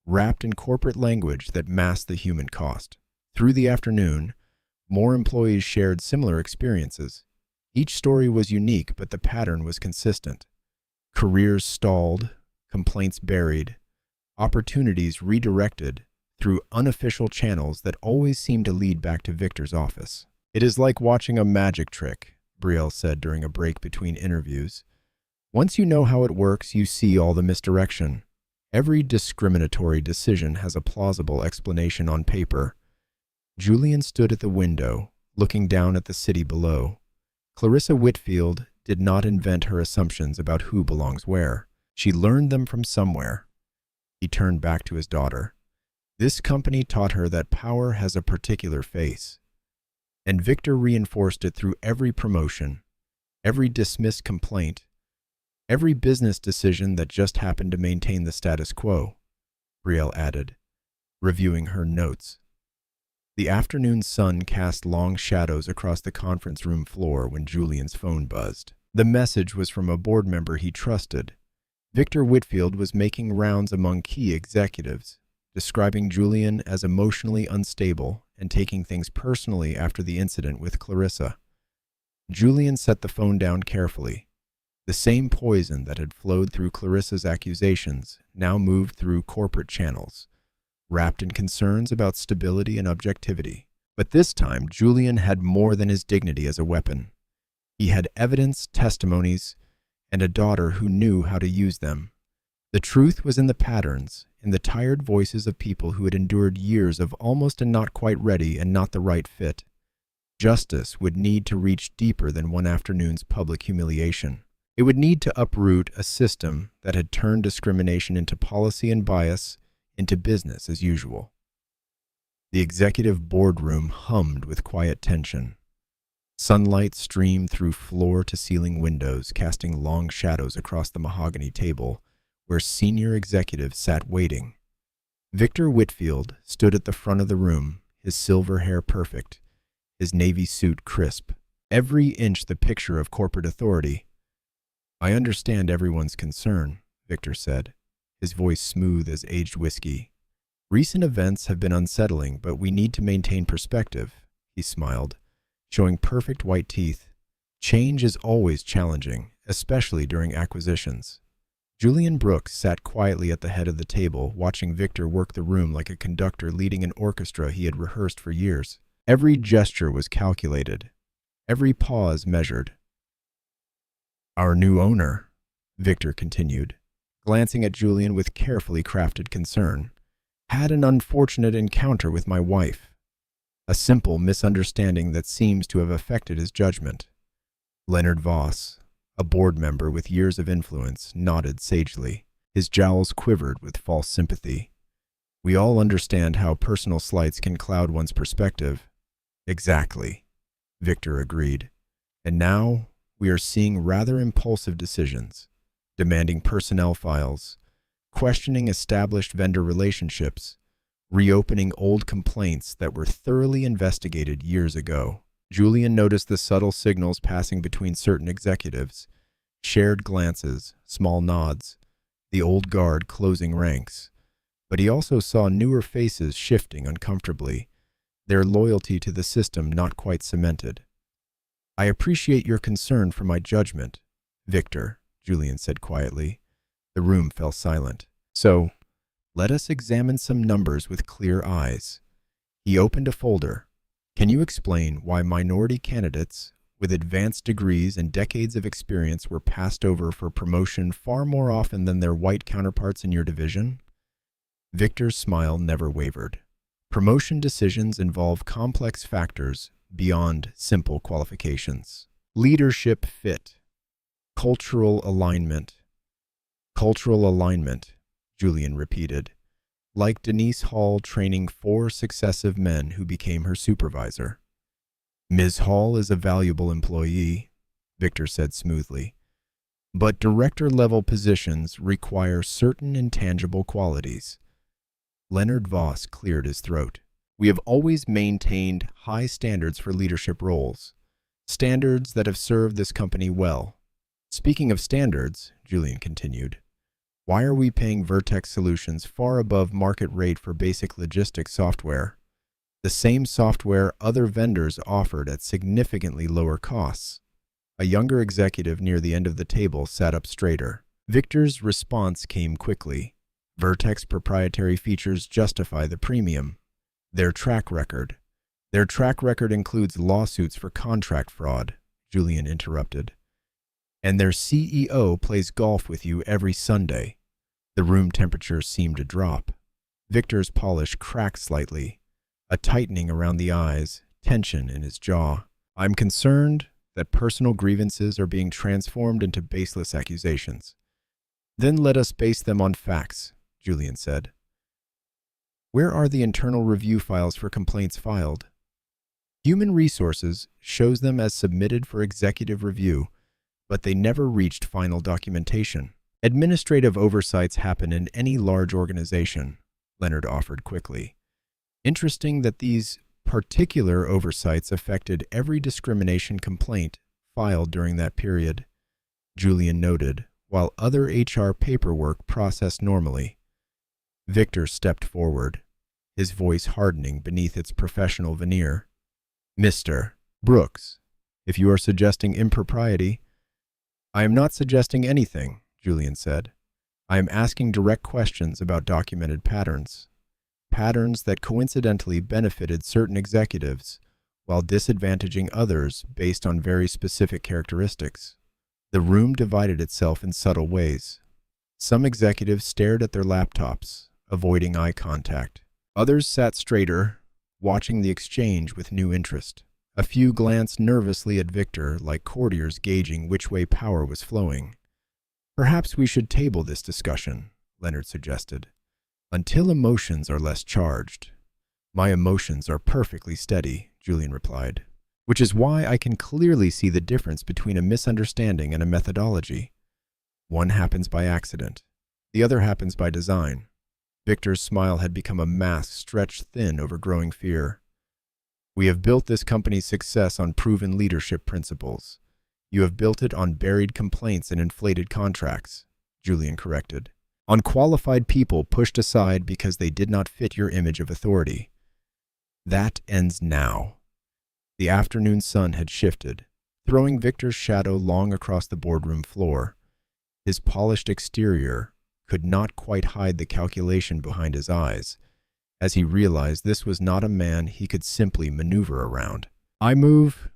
wrapped in corporate language that masked the human cost. Through the afternoon, more employees shared similar experiences. Each story was unique, but the pattern was consistent. Careers stalled, complaints buried, opportunities redirected through unofficial channels that always seemed to lead back to Victor's office. "It is like watching a magic trick," Brielle said during a break between interviews. "Once you know how it works, you see all the misdirection. Every discriminatory decision has a plausible explanation on paper." Julian stood at the window, looking down at the city below. Clarissa Whitfield did not invent her assumptions about who belongs where. She learned them from somewhere. He turned back to his daughter. This company taught her that power has a particular face, and Victor reinforced it through every promotion, every dismissed complaint, every business decision that just happened to maintain the status quo, Brielle added, reviewing her notes. The afternoon sun cast long shadows across the conference room floor when Julian's phone buzzed. The message was from a board member he trusted. Victor Whitfield was making rounds among key executives, describing Julian as emotionally unstable and taking things personally after the incident with Clarissa. Julian set the phone down carefully. The same poison that had flowed through Clarissa's accusations now moved through corporate channels, wrapped in concerns about stability and objectivity. But this time, Julian had more than his dignity as a weapon. He had evidence, testimonies, and a daughter who knew how to use them. The truth was in the patterns, in the tired voices of people who had endured years of almost and not quite ready and not the right fit. Justice would need to reach deeper than one afternoon's public humiliation. It would need to uproot a system that had turned discrimination into policy and bias into business as usual. The executive boardroom hummed with quiet tension. Sunlight streamed through floor-to-ceiling windows, casting long shadows across the mahogany table where senior executives sat waiting. Victor Whitfield stood at the front of the room, his silver hair perfect, his navy suit crisp, every inch the picture of corporate authority. "I understand everyone's concern," Victor said, his voice smooth as aged whiskey. "Recent events have been unsettling, but we need to maintain perspective," he smiled, showing perfect white teeth. "Change is always challenging, especially during acquisitions." Julian Brooks sat quietly at the head of the table, watching Victor work the room like a conductor leading an orchestra he had rehearsed for years. Every gesture was calculated, every pause measured. "Our new owner," Victor continued, glancing at Julian with carefully crafted concern, "had an unfortunate encounter with my wife. A simple misunderstanding that seems to have affected his judgment." Leonard Voss, a board member with years of influence, nodded sagely. His jowls quivered with false sympathy. "We all understand how personal slights can cloud one's perspective." "Exactly," Victor agreed. "And now we are seeing rather impulsive decisions. demanding personnel files, questioning established vendor relationships, reopening old complaints that were thoroughly investigated years ago. Julian noticed the subtle signals passing between certain executives, shared glances, small nods, the old guard closing ranks. But he also saw newer faces shifting uncomfortably, their loyalty to the system not quite cemented. "I appreciate your concern for my judgment, Victor," Julian said quietly. The room fell silent. "So, let us examine some numbers with clear eyes." He opened a folder. "Can you explain why minority candidates with advanced degrees and decades of experience were passed over for promotion far more often than their white counterparts in your division?" Victor's smile never wavered. "Promotion decisions involve complex factors beyond simple qualifications. Leadership fit, cultural alignment." "Cultural alignment," Julian repeated, like Denise Hall training 4 successive men who became her supervisor. "Ms. Hall is a valuable employee," Victor said smoothly, "but director-level positions require certain intangible qualities." Leonard Voss cleared his throat. "We have always maintained high standards for leadership roles, standards that have served this company well." "Speaking of standards," Julian continued, "why are we paying Vertex Solutions far above market rate for basic logistics software? The same software other vendors offered at significantly lower costs." A younger executive near the end of the table sat up straighter. Victor's response came quickly. "Vertex proprietary features justify the premium. Their track record includes lawsuits for contract fraud," Julian interrupted. "And their CEO plays golf with you every Sunday." The room temperature seemed to drop. Victor's polish cracked slightly, a tightening around the eyes, tension in his jaw. "I'm concerned that personal grievances are being transformed into baseless accusations." "Then let us base them on facts," Julian said. "Where are the internal review files for complaints filed?" "Human Resources shows them as submitted for executive review, but they never reached final documentation." "Administrative oversights happen in any large organization," Leonard offered quickly. "Interesting that these particular oversights affected every discrimination complaint filed during that period," Julian noted, while other HR paperwork processed normally. Victor stepped forward, his voice hardening beneath its professional veneer. "Mr. Brooks, if you are suggesting impropriety—" "I am not suggesting anything," Julian said. "I am asking direct questions about documented patterns. Patterns that coincidentally benefited certain executives while disadvantaging others based on very specific characteristics." The room divided itself in subtle ways. Some executives stared at their laptops, avoiding eye contact. Others sat straighter, watching the exchange with new interest. A few glanced nervously at Victor, like courtiers gauging which way power was flowing. "Perhaps we should table this discussion," Leonard suggested, "until emotions are less charged." "My emotions are perfectly steady," Julian replied, "which is why I can clearly see the difference between a misunderstanding and a methodology. One happens by accident. The other happens by design." Victor's smile had become a mask stretched thin over growing fear. "We have built this company's success on proven leadership principles. You have built it on buried complaints and inflated contracts," Julian corrected. "On qualified people pushed aside because they did not fit your image of authority. That ends now." The afternoon sun had shifted, throwing Victor's shadow long across the boardroom floor. His polished exterior could not quite hide the calculation behind his eyes, as he realized this was not a man he could simply maneuver around. "I move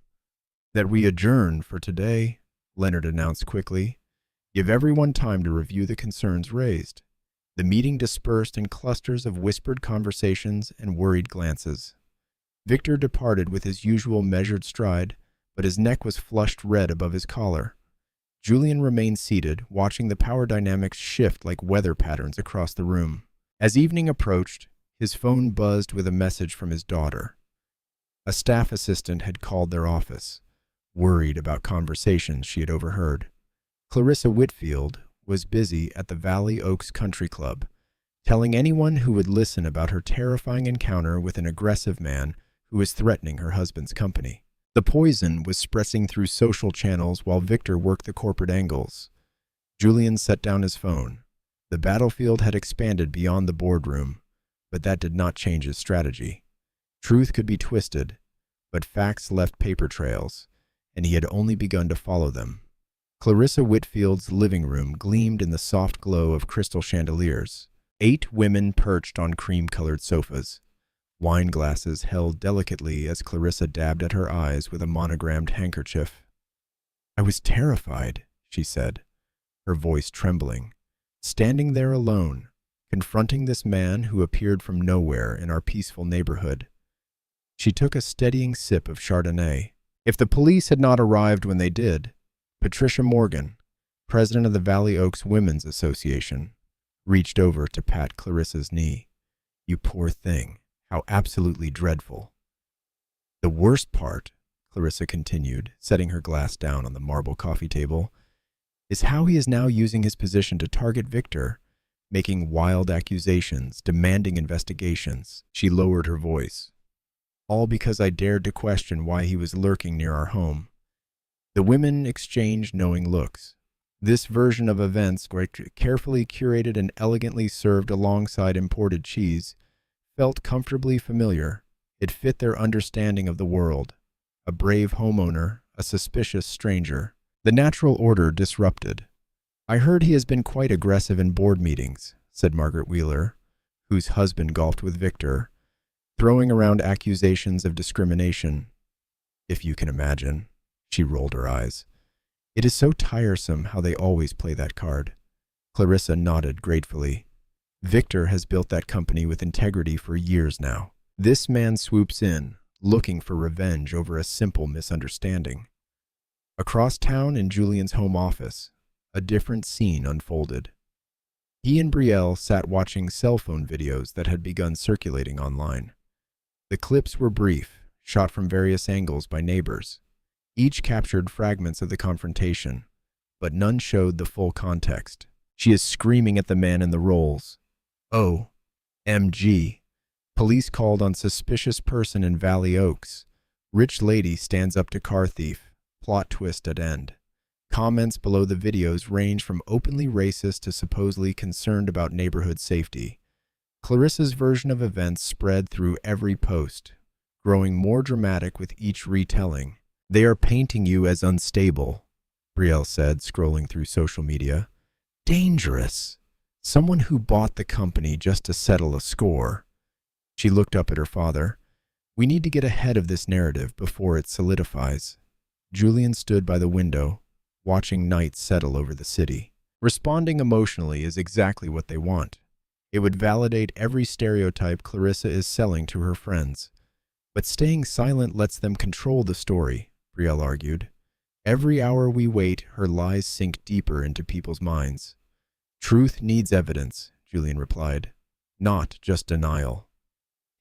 that we adjourn for today," Leonard announced quickly. "Give everyone time to review the concerns raised." The meeting dispersed in clusters of whispered conversations and worried glances. Victor departed with his usual measured stride, but his neck was flushed red above his collar. Julian remained seated, watching the power dynamics shift like weather patterns across the room. As evening approached, his phone buzzed with a message from his daughter. A staff assistant had called their office, worried about conversations she had overheard. Clarissa Whitfield was busy at the Valley Oaks Country Club, telling anyone who would listen about her terrifying encounter with an aggressive man who was threatening her husband's company. The poison was spreading through social channels while Victor worked the corporate angles. Julian set down his phone. The battlefield had expanded beyond the boardroom, but that did not change his strategy. Truth could be twisted, but facts left paper trails, and he had only begun to follow them. Clarissa Whitfield's living room gleamed in the soft glow of crystal chandeliers. 8 women perched on cream-colored sofas, wine glasses held delicately as Clarissa dabbed at her eyes with a monogrammed handkerchief. "I was terrified," she said, her voice trembling, standing there alone, confronting this man who appeared from nowhere in our peaceful neighborhood. She took a steadying sip of Chardonnay. If the police had not arrived when they did, Patricia Morgan, president of the Valley Oaks Women's Association, reached over to pat Clarissa's knee. "You poor thing, how absolutely dreadful." "The worst part," Clarissa continued, setting her glass down on the marble coffee table, "is how he is now using his position to target Victor, making wild accusations, demanding investigations." She lowered her voice. "All because I dared to question why he was lurking near our home." The women exchanged knowing looks. This version of events, carefully curated and elegantly served alongside imported cheese, felt comfortably familiar. It fit their understanding of the world. A brave homeowner, a suspicious stranger. The natural order disrupted. "I heard he has been quite aggressive in board meetings," said Margaret Wheeler, whose husband golfed with Victor, throwing around accusations of discrimination. "If you can imagine." She rolled her eyes. "It is so tiresome how they always play that card." Clarissa nodded gratefully. "Victor has built that company with integrity for years now. This man swoops in, looking for revenge over a simple misunderstanding." Across town in Julian's home office, a different scene unfolded. He and Brielle sat watching cell phone videos that had begun circulating online. The clips were brief, shot from various angles by neighbors. Each captured fragments of the confrontation, but none showed the full context. "She is screaming at the man in the Rolls. OMG. Police called on suspicious person in Valley Oaks. Rich lady stands up to car thief. Plot twist at end." Comments below the videos range from openly racist to supposedly concerned about neighborhood safety. Clarissa's version of events spread through every post, growing more dramatic with each retelling. "They are painting you as unstable," Brielle said, scrolling through social media. "Dangerous. Someone who bought the company just to settle a score." She looked up at her father. "We need to get ahead of this narrative before it solidifies." Julian stood by the window, watching night settle over the city. Responding emotionally is exactly what they want. It would validate every stereotype Clarissa is selling to her friends. But staying silent lets them control the story, Brielle argued. "Every hour we wait, her lies sink deeper into people's minds." "Truth needs evidence," Julian replied, "not just denial."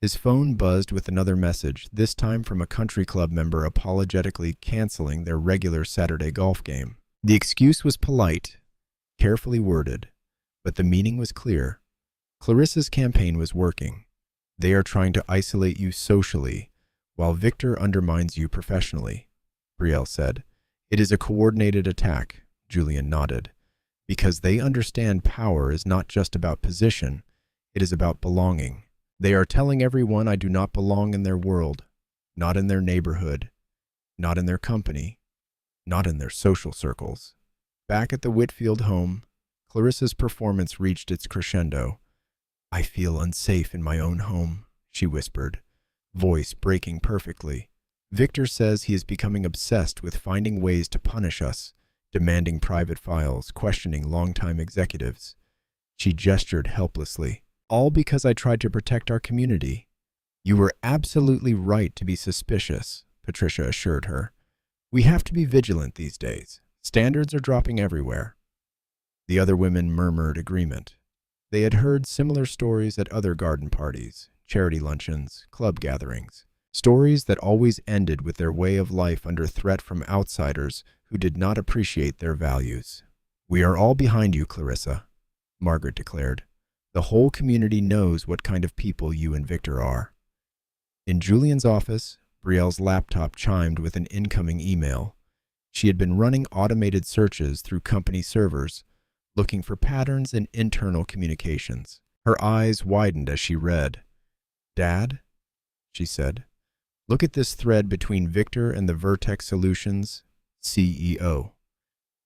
His phone buzzed with another message, this time from a country club member apologetically canceling their regular Saturday golf game. The excuse was polite, carefully worded, but the meaning was clear. Clarissa's campaign was working. They are trying to isolate you socially, while Victor undermines you professionally, Brielle said. "It is a coordinated attack," Julian nodded, "because they understand power is not just about position, it is about belonging. They are telling everyone I do not belong in their world, not in their neighborhood, not in their company, not in their social circles." Back at the Whitfield home, Clarissa's performance reached its crescendo. "I feel unsafe in my own home," she whispered, voice breaking perfectly. "Victor says he is becoming obsessed with finding ways to punish us, demanding private files, questioning longtime executives." She gestured helplessly. "All because I tried to protect our community." "You were absolutely right to be suspicious," Patricia assured her. "We have to be vigilant these days. Standards are dropping everywhere." The other women murmured agreement. They had heard similar stories at other garden parties, charity luncheons, club gatherings. Stories that always ended with their way of life under threat from outsiders who did not appreciate their values. "We are all behind you, Clarissa," Margaret declared. "The whole community knows what kind of people you and Victor are." In Julian's office, Brielle's laptop chimed with an incoming email. She had been running automated searches through company servers, looking for patterns in internal communications. Her eyes widened as she read. "Dad," she said, "look at this thread between Victor and the Vertex Solutions CEO.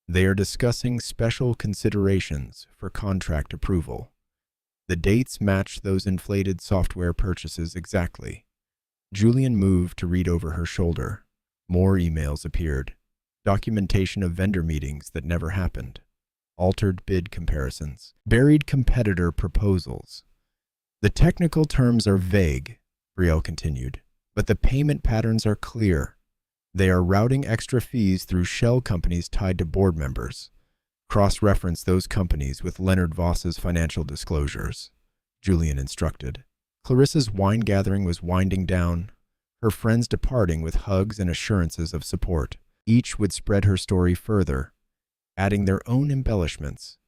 They are discussing special considerations for contract approval. The dates match those inflated software purchases exactly." Julian moved to read over her shoulder. More emails appeared. Documentation of vendor meetings that never happened. Altered bid comparisons. Buried competitor proposals. "The technical terms are vague," Brielle continued, "but the payment patterns are clear. They are routing extra fees through shell companies tied to board members. Cross-reference those companies with Leonard Voss's financial disclosures," Julian instructed. Clarissa's wine gathering was winding down, her friends departing with hugs and assurances of support. Each would spread her story further, adding their own embellishments,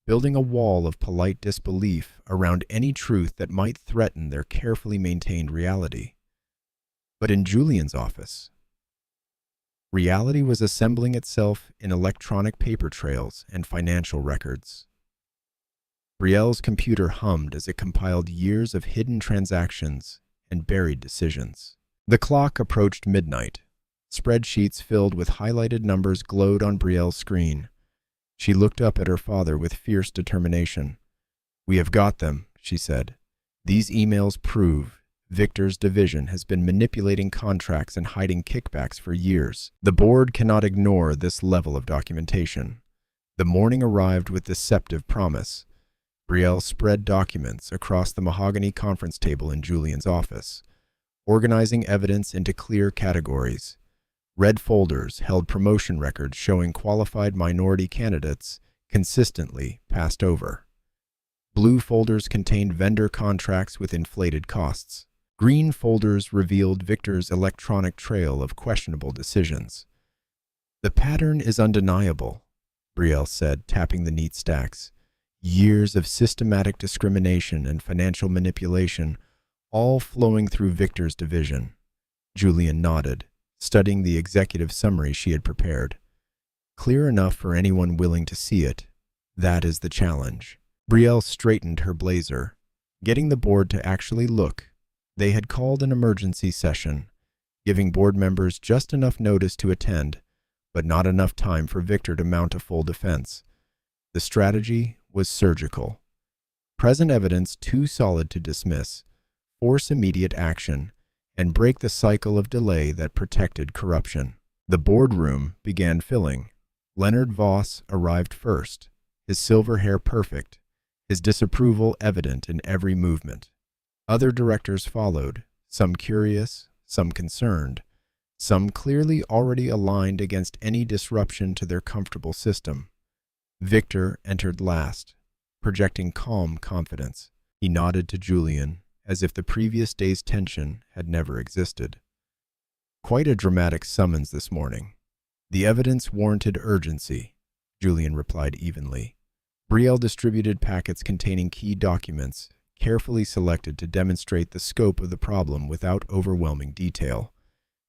building a wall of polite disbelief around any truth that might threaten their carefully maintained reality. But in Julian's office, reality was assembling itself in electronic paper trails and financial records. Brielle's computer hummed as it compiled years of hidden transactions and buried decisions. The clock approached midnight. Spreadsheets filled with highlighted numbers glowed on Brielle's screen. She looked up at her father with fierce determination. "We have got them," she said. "These emails prove Victor's division has been manipulating contracts and hiding kickbacks for years. The board cannot ignore this level of documentation." The morning arrived with deceptive promise. Brielle spread documents across the mahogany conference table in Julian's office, organizing evidence into clear categories. Red folders held promotion records showing qualified minority candidates consistently passed over. Blue folders contained vendor contracts with inflated costs. Green folders revealed Victor's electronic trail of questionable decisions. "The pattern is undeniable," Brielle said, tapping the neat stacks. "Years of systematic discrimination and financial manipulation, all flowing through Victor's division." Julian nodded, studying the executive summary she had prepared. "Clear enough for anyone willing to see it. That is the challenge." Brielle straightened her blazer, getting the board to actually look. They had called an emergency session, giving board members just enough notice to attend, but not enough time for Victor to mount a full defense. The strategy was surgical. Present evidence too solid to dismiss, force immediate action, and break the cycle of delay that protected corruption. The boardroom began filling. Leonard Voss arrived first, his silver hair perfect, his disapproval evident in every movement. Other directors followed, some curious, some concerned, some clearly already aligned against any disruption to their comfortable system. Victor entered last, projecting calm confidence. He nodded to Julian, as if the previous day's tension had never existed. "Quite a dramatic summons this morning. The evidence warranted urgency," Julian replied evenly. Brielle distributed packets containing key documents, carefully selected to demonstrate the scope of the problem without overwhelming detail.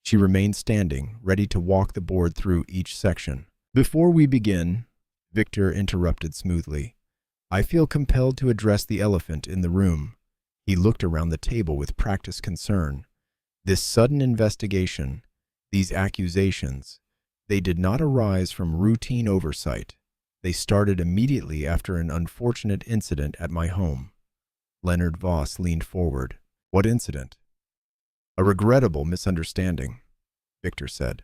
She remained standing, ready to walk the board through each section. "Before we begin," Victor interrupted smoothly, "I feel compelled to address the elephant in the room." He looked around the table with practiced concern. This sudden investigation, these accusations, they did not arise from routine oversight. They started immediately after an unfortunate incident at my home. Leonard Voss leaned forward. "What incident?" "A regrettable misunderstanding," Victor said.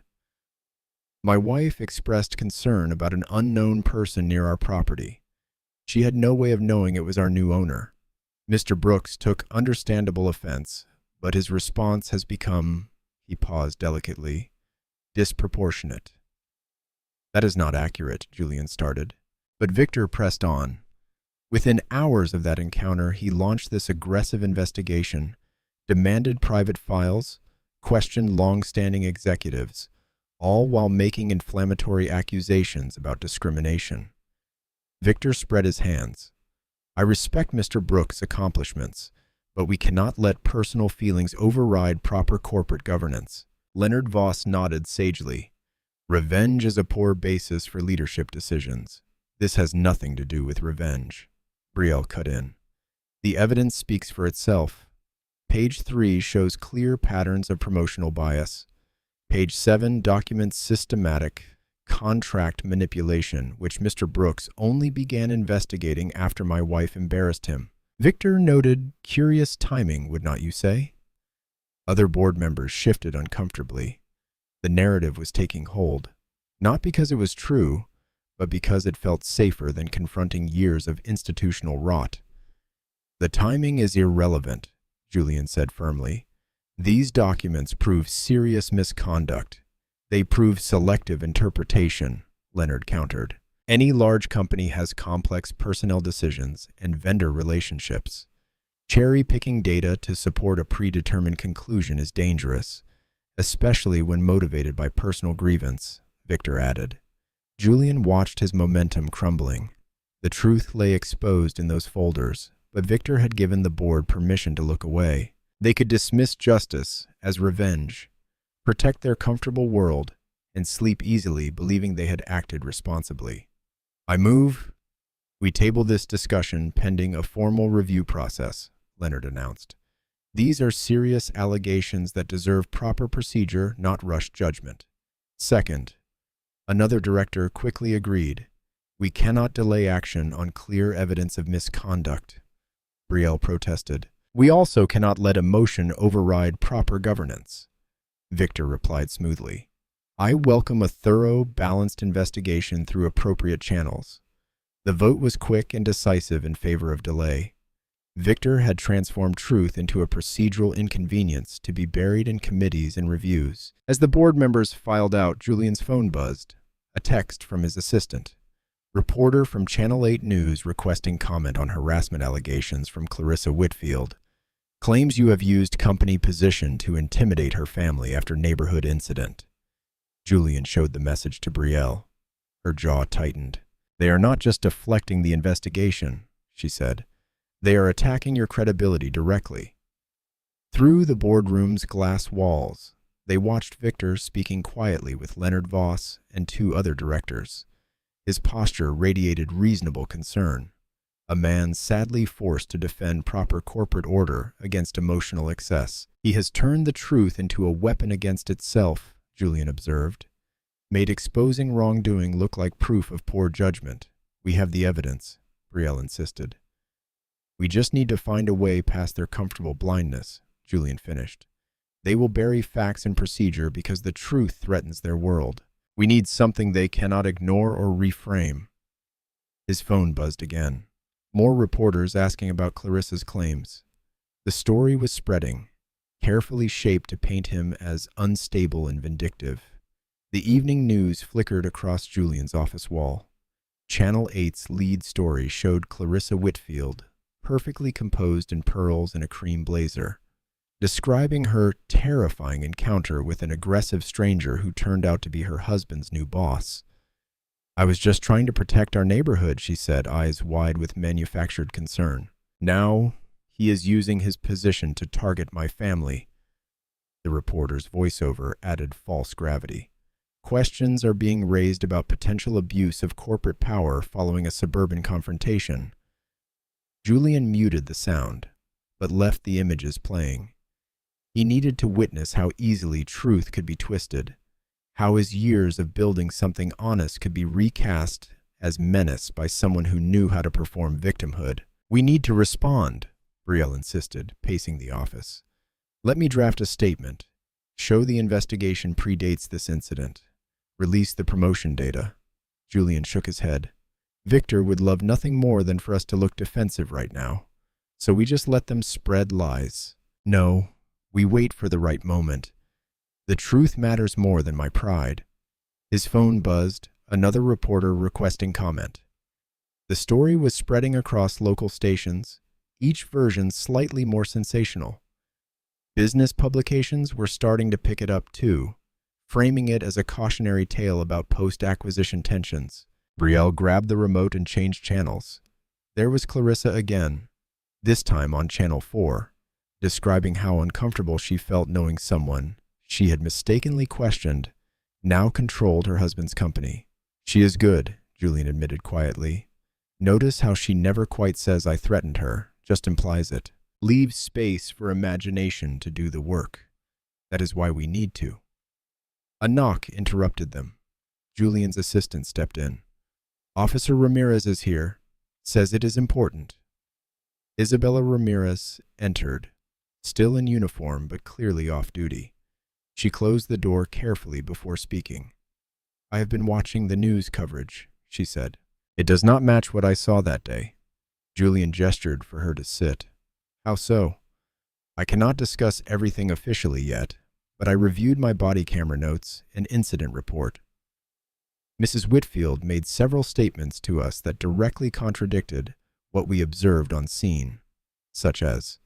"My wife expressed concern about an unknown person near our property. She had no way of knowing it was our new owner. Mr. Brooks took understandable offense, but his response has become," he paused delicately, "disproportionate." "That is not accurate," Julian started. But Victor pressed on. Within hours of that encounter, he launched this aggressive investigation, demanded private files, questioned long-standing executives, all while making inflammatory accusations about discrimination. Victor spread his hands. I respect Mr. Brooks' accomplishments, but we cannot let personal feelings override proper corporate governance. Leonard Voss nodded sagely. Revenge is a poor basis for leadership decisions. This has nothing to do with revenge. Brielle cut in. The evidence speaks for itself. Page 3 shows clear patterns of promotional bias. Page 7 documents systematic contract manipulation, which Mr. Brooks only began investigating after my wife embarrassed him. Victor noted curious timing, would not you say? Other board members shifted uncomfortably. The narrative was taking hold, not because it was true, but because it felt safer than confronting years of institutional rot. The timing is irrelevant, Julian said firmly. These documents prove serious misconduct. They prove selective interpretation, Leonard countered. Any large company has complex personnel decisions and vendor relationships. Cherry-picking data to support a predetermined conclusion is dangerous, especially when motivated by personal grievance, Victor added. Julian watched his momentum crumbling. The truth lay exposed in those folders, but Victor had given the board permission to look away. They could dismiss justice as revenge, protect their comfortable world, and sleep easily believing they had acted responsibly. I move. We table this discussion pending a formal review process, Leonard announced. These are serious allegations that deserve proper procedure, not rushed judgment. Second, another director quickly agreed. We cannot delay action on clear evidence of misconduct. Brielle protested. We also cannot let emotion override proper governance. Victor replied smoothly. I welcome a thorough, balanced investigation through appropriate channels. The vote was quick and decisive in favor of delay. Victor had transformed truth into a procedural inconvenience to be buried in committees and reviews. As the board members filed out, Julian's phone buzzed. A text from his assistant. Reporter from Channel 8 News requesting comment on harassment allegations from Clarissa Whitfield. Claims you have used company position to intimidate her family after neighborhood incident. Julian showed the message to Brielle. Her jaw tightened. They are not just deflecting the investigation, she said. They are attacking your credibility directly. Through the boardroom's glass walls, they watched Victor speaking quietly with Leonard Voss and 2 other directors. His posture radiated reasonable concern. A man sadly forced to defend proper corporate order against emotional excess. He has turned the truth into a weapon against itself, Julian observed. Made exposing wrongdoing look like proof of poor judgment. We have the evidence, Brielle insisted. We just need to find a way past their comfortable blindness, Julian finished. They will bury facts and procedure because the truth threatens their world. We need something they cannot ignore or reframe. His phone buzzed again. More reporters asking about Clarissa's claims. The story was spreading, carefully shaped to paint him as unstable and vindictive. The evening news flickered across Julian's office wall. Channel 8's lead story showed Clarissa Whitfield, perfectly composed in pearls and a cream blazer, describing her terrifying encounter with an aggressive stranger who turned out to be her husband's new boss. I was just trying to protect our neighborhood, she said, eyes wide with manufactured concern. Now, he is using his position to target my family. The reporter's voiceover added false gravity. Questions are being raised about potential abuse of corporate power following a suburban confrontation. Julian muted the sound, but left the images playing. He needed to witness how easily truth could be twisted, how his years of building something honest could be recast as menace by someone who knew how to perform victimhood. We need to respond, Brielle insisted, pacing the office. Let me draft a statement. Show the investigation predates this incident. Release the promotion data. Julian shook his head. Victor would love nothing more than for us to look defensive right now. So we just let them spread lies. No, we wait for the right moment. The truth matters more than my pride. His phone buzzed, another reporter requesting comment. The story was spreading across local stations, each version slightly more sensational. Business publications were starting to pick it up too, framing it as a cautionary tale about post-acquisition tensions. Brielle grabbed the remote and changed channels. There was Clarissa again, this time on Channel 4, describing how uncomfortable she felt knowing someone she had mistakenly questioned now controlled her husband's company. "She is good," Julian admitted quietly. "Notice how she never quite says I threatened her, just implies it. Leaves space for imagination to do the work. That is why we need to." A knock interrupted them. Julian's assistant stepped in. "Officer Ramirez is here. Says it is important." Isabella Ramirez entered, still in uniform but clearly off duty. She closed the door carefully before speaking. "I have been watching the news coverage," she said. "It does not match what I saw that day." Julian gestured for her to sit. "How so?" "I cannot discuss everything officially yet, but I reviewed my body camera notes and incident report. Mrs. Whitfield made several statements to us that directly contradicted what we observed on scene, such as,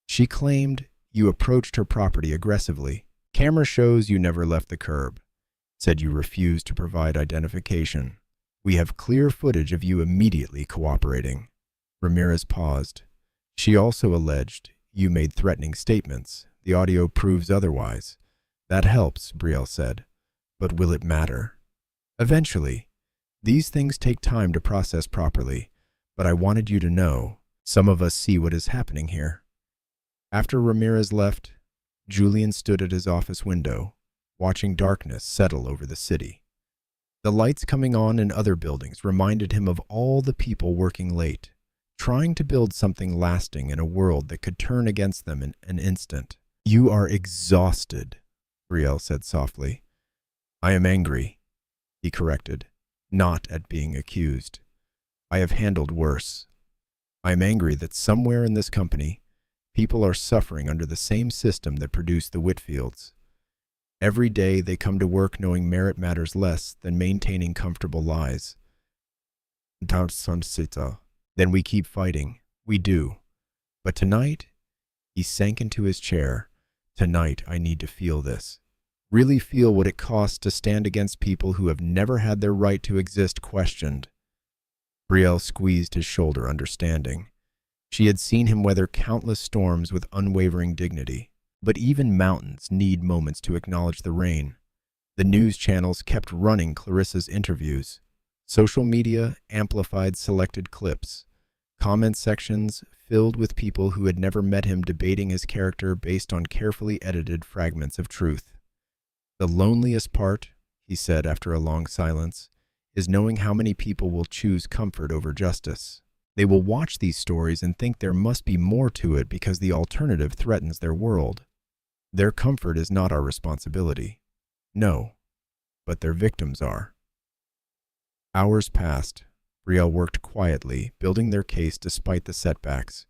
she claimed you approached her property aggressively. Camera shows you never left the curb. Said you refused to provide identification. We have clear footage of you immediately cooperating." Ramirez paused. "She also alleged you made threatening statements. The audio proves otherwise." "That helps," Brielle said. "But will it matter?" "Eventually. These things take time to process properly, but I wanted you to know some of us see what is happening here." After Ramirez left, Julian stood at his office window, watching darkness settle over the city. The lights coming on in other buildings reminded him of all the people working late, trying to build something lasting in a world that could turn against them in an instant. "You are exhausted," Brielle said softly. "I am angry," he corrected, "not at being accused. I have handled worse. I am angry that somewhere in this company, people are suffering under the same system that produced the Whitfields. Every day they come to work knowing merit matters less than maintaining comfortable lives. Then we keep fighting. We do. But tonight," he sank into his chair, "tonight I need to feel this. Really feel what it costs to stand against people who have never had their right to exist questioned." Brielle squeezed his shoulder, understanding. She had seen him weather countless storms with unwavering dignity. But even mountains need moments to acknowledge the rain. The news channels kept running Clarissa's interviews. Social media amplified selected clips. Comment sections filled with people who had never met him debating his character based on carefully edited fragments of truth. "The loneliest part," he said after a long silence, "is knowing how many people will choose comfort over justice. They will watch these stories and think there must be more to it because the alternative threatens their world. Their comfort is not our responsibility. No, but their victims are." Hours passed. Brielle worked quietly, building their case despite the setbacks.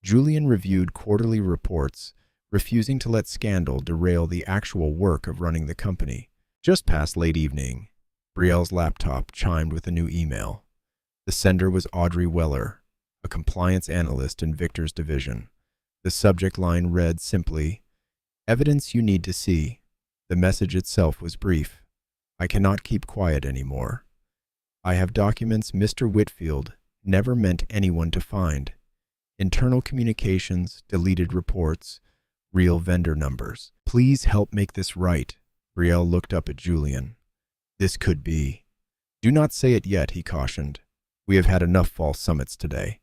Julian reviewed quarterly reports, refusing to let scandal derail the actual work of running the company. Just past late evening, Brielle's laptop chimed with a new email. The sender was Audrey Weller, a compliance analyst in Victor's division. The subject line read simply, "Evidence you need to see." The message itself was brief. "I cannot keep quiet anymore. I have documents Mr. Whitfield never meant anyone to find. Internal communications, deleted reports, real vendor numbers. Please help make this right." Brielle looked up at Julian. "This could be." "Do not say it yet," he cautioned. "We have had enough false summits today."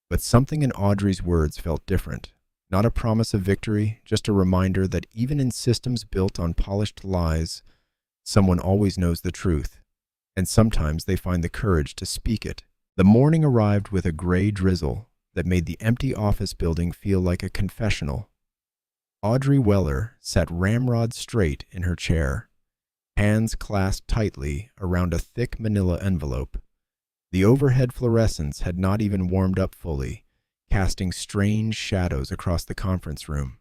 But something in Audrey's words felt different. Not a promise of victory, just a reminder that even in systems built on polished lies, someone always knows the truth, and sometimes they find the courage to speak it. The morning arrived with a gray drizzle that made the empty office building feel like a confessional. Audrey Weller sat ramrod straight in her chair, hands clasped tightly around a thick manila envelope. The overhead fluorescents had not even warmed up fully, casting strange shadows across the conference room.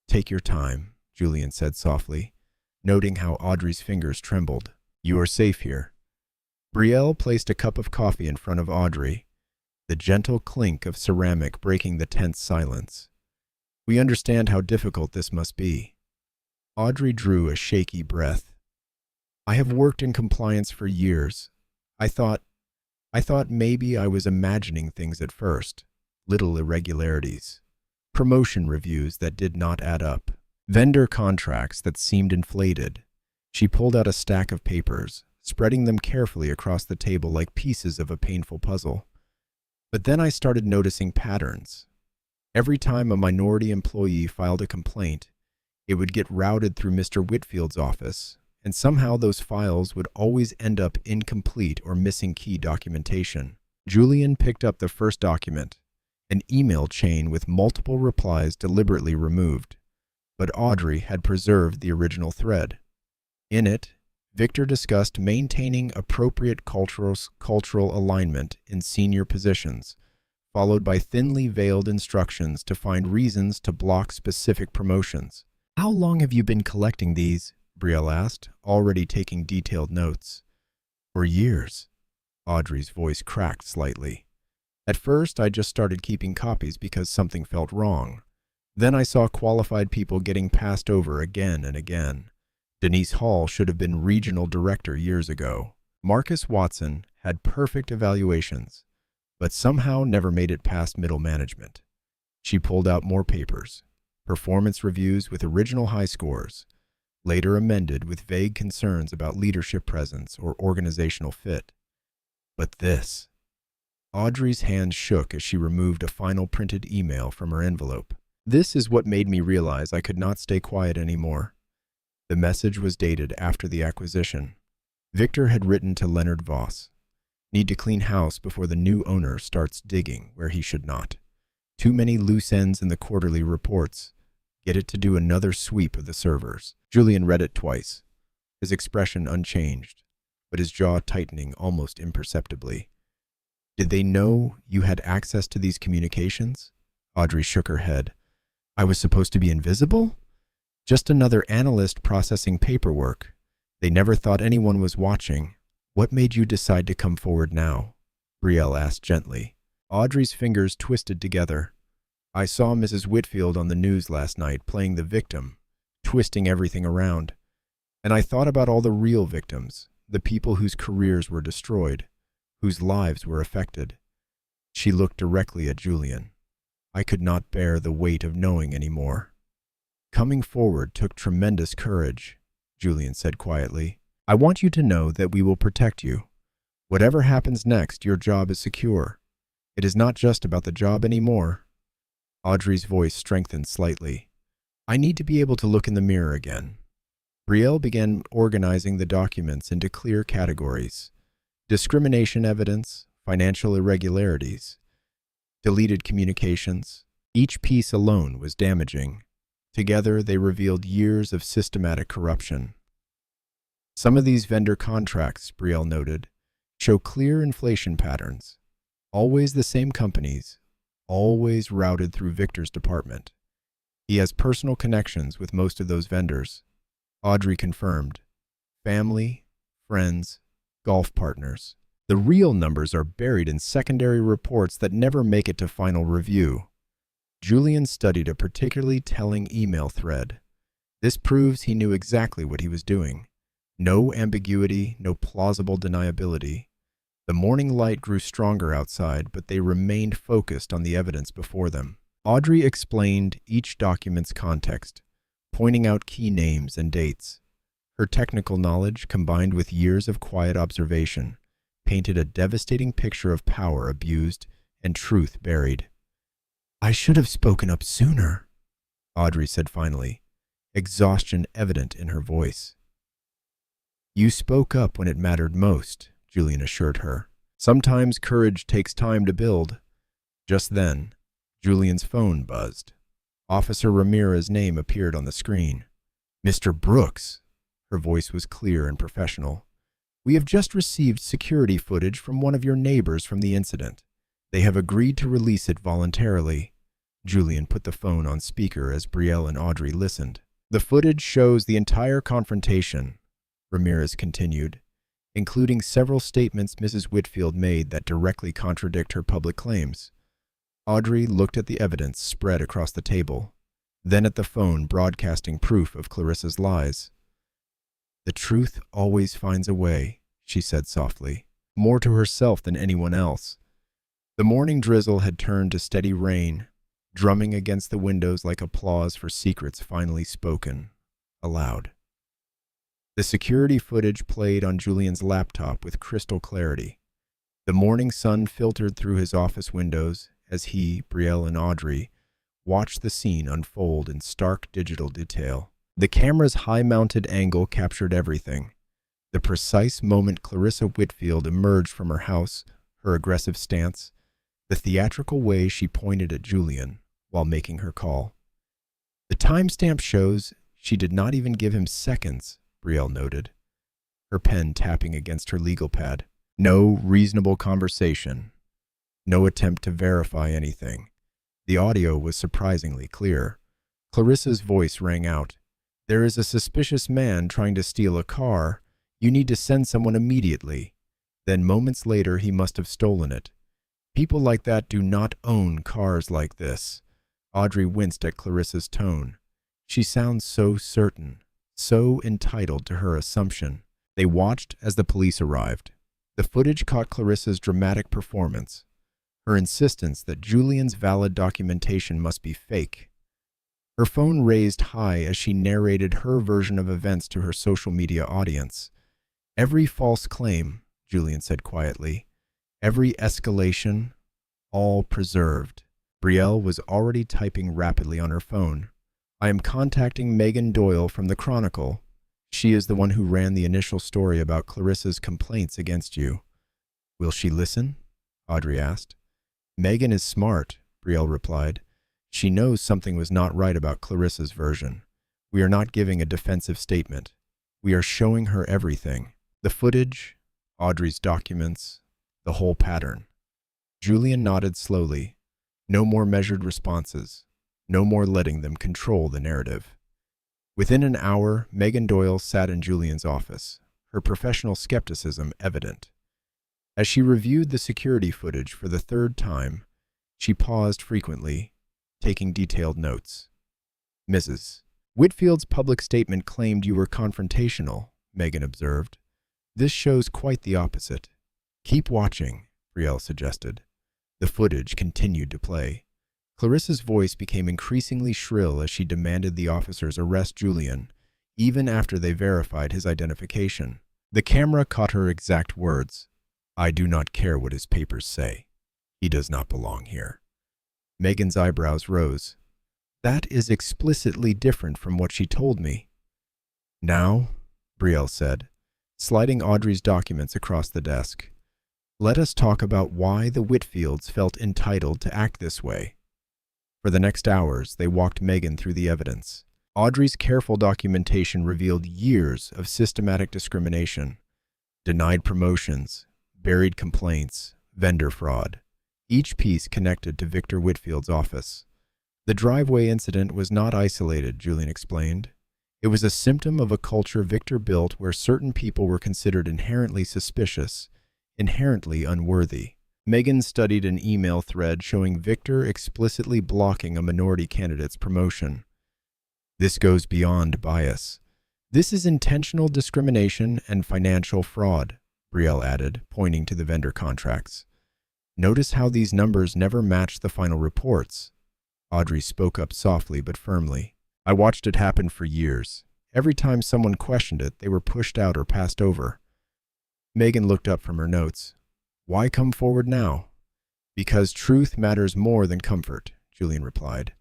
"Take your time," Julian said softly, noting how Audrey's fingers trembled. "You are safe here." Brielle placed a cup of coffee in front of Audrey, the gentle clink of ceramic breaking the tense silence. "We understand how difficult this must be." Audrey drew a shaky breath. I have worked in compliance for years. I thought maybe I was imagining things at first. Little irregularities. Promotion reviews that did not add up. Vendor contracts that seemed inflated. She pulled out a stack of papers, spreading them carefully across the table like pieces of a painful puzzle. But then I started noticing patterns. Every time a minority employee filed a complaint, it would get routed through Mr. Whitfield's office, and somehow those files would always end up incomplete or missing key documentation. Julian picked up the first document, an email chain with multiple replies deliberately removed, but Audrey had preserved the original thread. In it, Victor discussed maintaining appropriate cultural alignment in senior positions, followed by thinly veiled instructions to find reasons to block specific promotions. "How long have you been collecting these?" Brielle asked, already taking detailed notes. "For years." Audrey's voice cracked slightly. "At first, I just started keeping copies because something felt wrong. Then I saw qualified people getting passed over again and again. Denise Hall should have been regional director years ago. Marcus Watson had perfect evaluations, but somehow never made it past middle management." She pulled out more papers, performance reviews with original high scores, later amended with vague concerns about leadership presence or organizational fit. But this... Audrey's hand shook as she removed a final printed email from her envelope. "This is what made me realize I could not stay quiet anymore." The message was dated after the acquisition. Victor had written to Leonard Voss. "Need to clean house before the new owner starts digging where he should not. Too many loose ends in the quarterly reports. Get it to do another sweep of the servers." Julian read it twice, his expression unchanged, but his jaw tightening almost imperceptibly. "Did they know you had access to these communications?" Audrey shook her head. "I was supposed to be invisible? Just another analyst processing paperwork. They never thought anyone was watching." "What made you decide to come forward now?" Brielle asked gently. Audrey's fingers twisted together. "I saw Mrs. Whitfield on the news last night playing the victim, twisting everything around. And I thought about all the real victims, the people whose careers were destroyed, whose lives were affected." She looked directly at Julian. "I could not bear the weight of knowing anymore." "Coming forward took tremendous courage," Julian said quietly. "I want you to know that we will protect you. Whatever happens next, your job is secure. It is not just about the job anymore." Audrey's voice strengthened slightly. "I need to be able to look in the mirror again." Brielle began organizing the documents into clear categories: discrimination evidence, financial irregularities, deleted communications. Each piece alone was damaging. Together, they revealed years of systematic corruption. "Some of these vendor contracts," Brielle noted, "show clear inflation patterns. Always the same companies, always routed through Victor's department. He has personal connections with most of those vendors." Audrey confirmed. "Family, friends, golf partners. The real numbers are buried in secondary reports that never make it to final review." Julian studied a particularly telling email thread. This proves he knew exactly what he was doing. No ambiguity, no plausible deniability. The morning light grew stronger outside, but they remained focused on the evidence before them. Audrey explained each document's context, pointing out key names and dates. Her technical knowledge, combined with years of quiet observation, painted a devastating picture of power abused and truth buried. "I should have spoken up sooner," Audrey said finally, exhaustion evident in her voice. "You spoke up when it mattered most," Julian assured her. "Sometimes courage takes time to build." Just then, Julian's phone buzzed. Officer Ramirez's name appeared on the screen. "Mr. Brooks." Her voice was clear and professional. "We have just received security footage from one of your neighbors from the incident. They have agreed to release it voluntarily." Julian put the phone on speaker as Brielle and Audrey listened. "The footage shows the entire confrontation," Ramirez continued, "including several statements Mrs. Whitfield made that directly contradict her public claims." Audrey looked at the evidence spread across the table, then at the phone broadcasting proof of Clarissa's lies. "The truth always finds a way," she said softly, more to herself than anyone else. The morning drizzle had turned to steady rain, drumming against the windows like applause for secrets finally spoken aloud. The security footage played on Julian's laptop with crystal clarity. The morning sun filtered through his office windows as he, Brielle, and Audrey watched the scene unfold in stark digital detail. The camera's high-mounted angle captured everything. The precise moment Clarissa Whitfield emerged from her house, her aggressive stance, the theatrical way she pointed at Julian while making her call. The timestamp shows she did not even give him seconds, Brielle noted, her pen tapping against her legal pad. No reasonable conversation. No attempt to verify anything. The audio was surprisingly clear. Clarissa's voice rang out. "There is a suspicious man trying to steal a car. You need to send someone immediately." Then moments later, he must have stolen it. People like that do not own cars like this. Audrey winced at Clarissa's tone. She sounds so certain, so entitled to her assumption. They watched as the police arrived. The footage caught Clarissa's dramatic performance, her insistence that Julian's valid documentation must be fake. Her phone raised high as she narrated her version of events to her social media audience. "Every false claim," Julian said quietly, "every escalation, all preserved." Brielle was already typing rapidly on her phone. "I am contacting Megan Doyle from the Chronicle. She is the one who ran the initial story about Clarissa's complaints against you." "Will she listen?" Audrey asked. "Megan is smart," Brielle replied. "She knows something was not right about Clarissa's version. We are not giving a defensive statement. We are showing her everything. The footage, Audrey's documents, the whole pattern." Julian nodded slowly. No more measured responses. No more letting them control the narrative. Within an hour, Megan Doyle sat in Julian's office, her professional skepticism evident. As she reviewed the security footage for the third time, she paused frequently, taking detailed notes. "Mrs. Whitfield's public statement claimed you were confrontational," Megan observed. "This shows quite the opposite." "Keep watching," Brielle suggested. The footage continued to play. Clarissa's voice became increasingly shrill as she demanded the officers arrest Julian, even after they verified his identification. The camera caught her exact words. "I do not care what his papers say. He does not belong here." Megan's eyebrows rose. "That is explicitly different from what she told me." "Now," Brielle said, sliding Audrey's documents across the desk, "let us talk about why the Whitfields felt entitled to act this way." For the next hours, they walked Megan through the evidence. Audrey's careful documentation revealed years of systematic discrimination, denied promotions, buried complaints, vendor fraud, each piece connected to Victor Whitfield's office. The driveway incident was not isolated, Julian explained. It was a symptom of a culture Victor built where certain people were considered inherently suspicious, inherently unworthy. Megan studied an email thread showing Victor explicitly blocking a minority candidate's promotion. "This goes beyond bias. This is intentional discrimination and financial fraud," Brielle added, pointing to the vendor contracts. "Notice how these numbers never match the final reports." Audrey spoke up softly but firmly. "I watched it happen for years. Every time someone questioned it, they were pushed out or passed over." Megan looked up from her notes. "Why come forward now?" "Because truth matters more than comfort," Julian replied.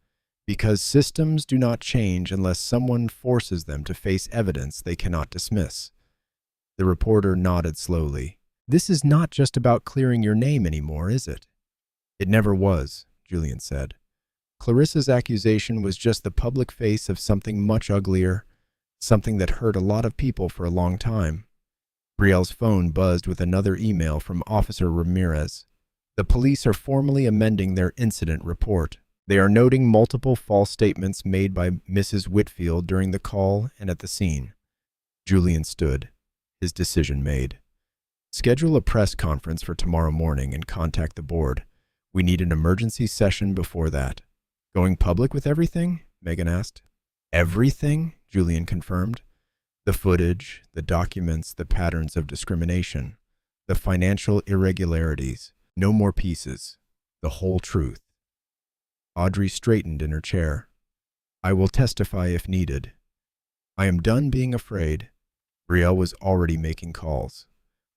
"Because systems do not change unless someone forces them to face evidence they cannot dismiss." The reporter nodded slowly. "This is not just about clearing your name anymore, is it?" "It never was," Julian said. "Clarissa's accusation was just the public face of something much uglier, something that hurt a lot of people for a long time." Brielle's phone buzzed with another email from Officer Ramirez. "The police are formally amending their incident report. They are noting multiple false statements made by Mrs. Whitfield during the call and at the scene." Julian stood, his decision made. "Schedule a press conference for tomorrow morning and contact the board. We need an emergency session before that." "Going public with everything?" Megan asked. "Everything?" Julian confirmed. The footage, the documents, the patterns of discrimination, the financial irregularities. No more pieces. The whole truth. Audrey straightened in her chair. I will testify if needed. I am done being afraid. Brielle was already making calls.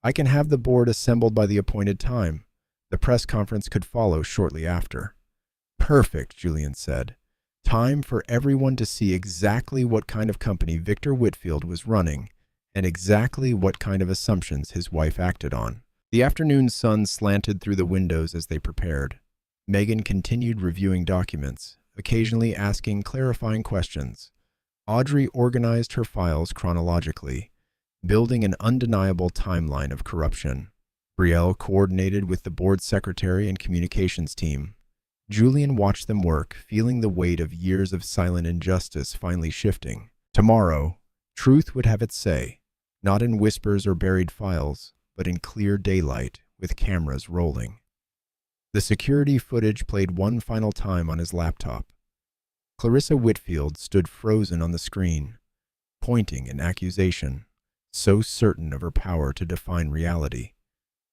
I can have the board assembled by the appointed time. The press conference could follow shortly after. Perfect, Julian said. Time for everyone to see exactly what kind of company Victor Whitfield was running and exactly what kind of assumptions his wife acted on. The afternoon sun slanted through the windows as they prepared. Megan continued reviewing documents, occasionally asking clarifying questions. Audrey organized her files chronologically, building an undeniable timeline of corruption. Brielle coordinated with the board secretary and communications team. Julian watched them work, feeling the weight of years of silent injustice finally shifting. Tomorrow, truth would have its say, not in whispers or buried files, but in clear daylight with cameras rolling. The security footage played one final time on his laptop. Clarissa Whitfield stood frozen on the screen, pointing in accusation, so certain of her power to define reality.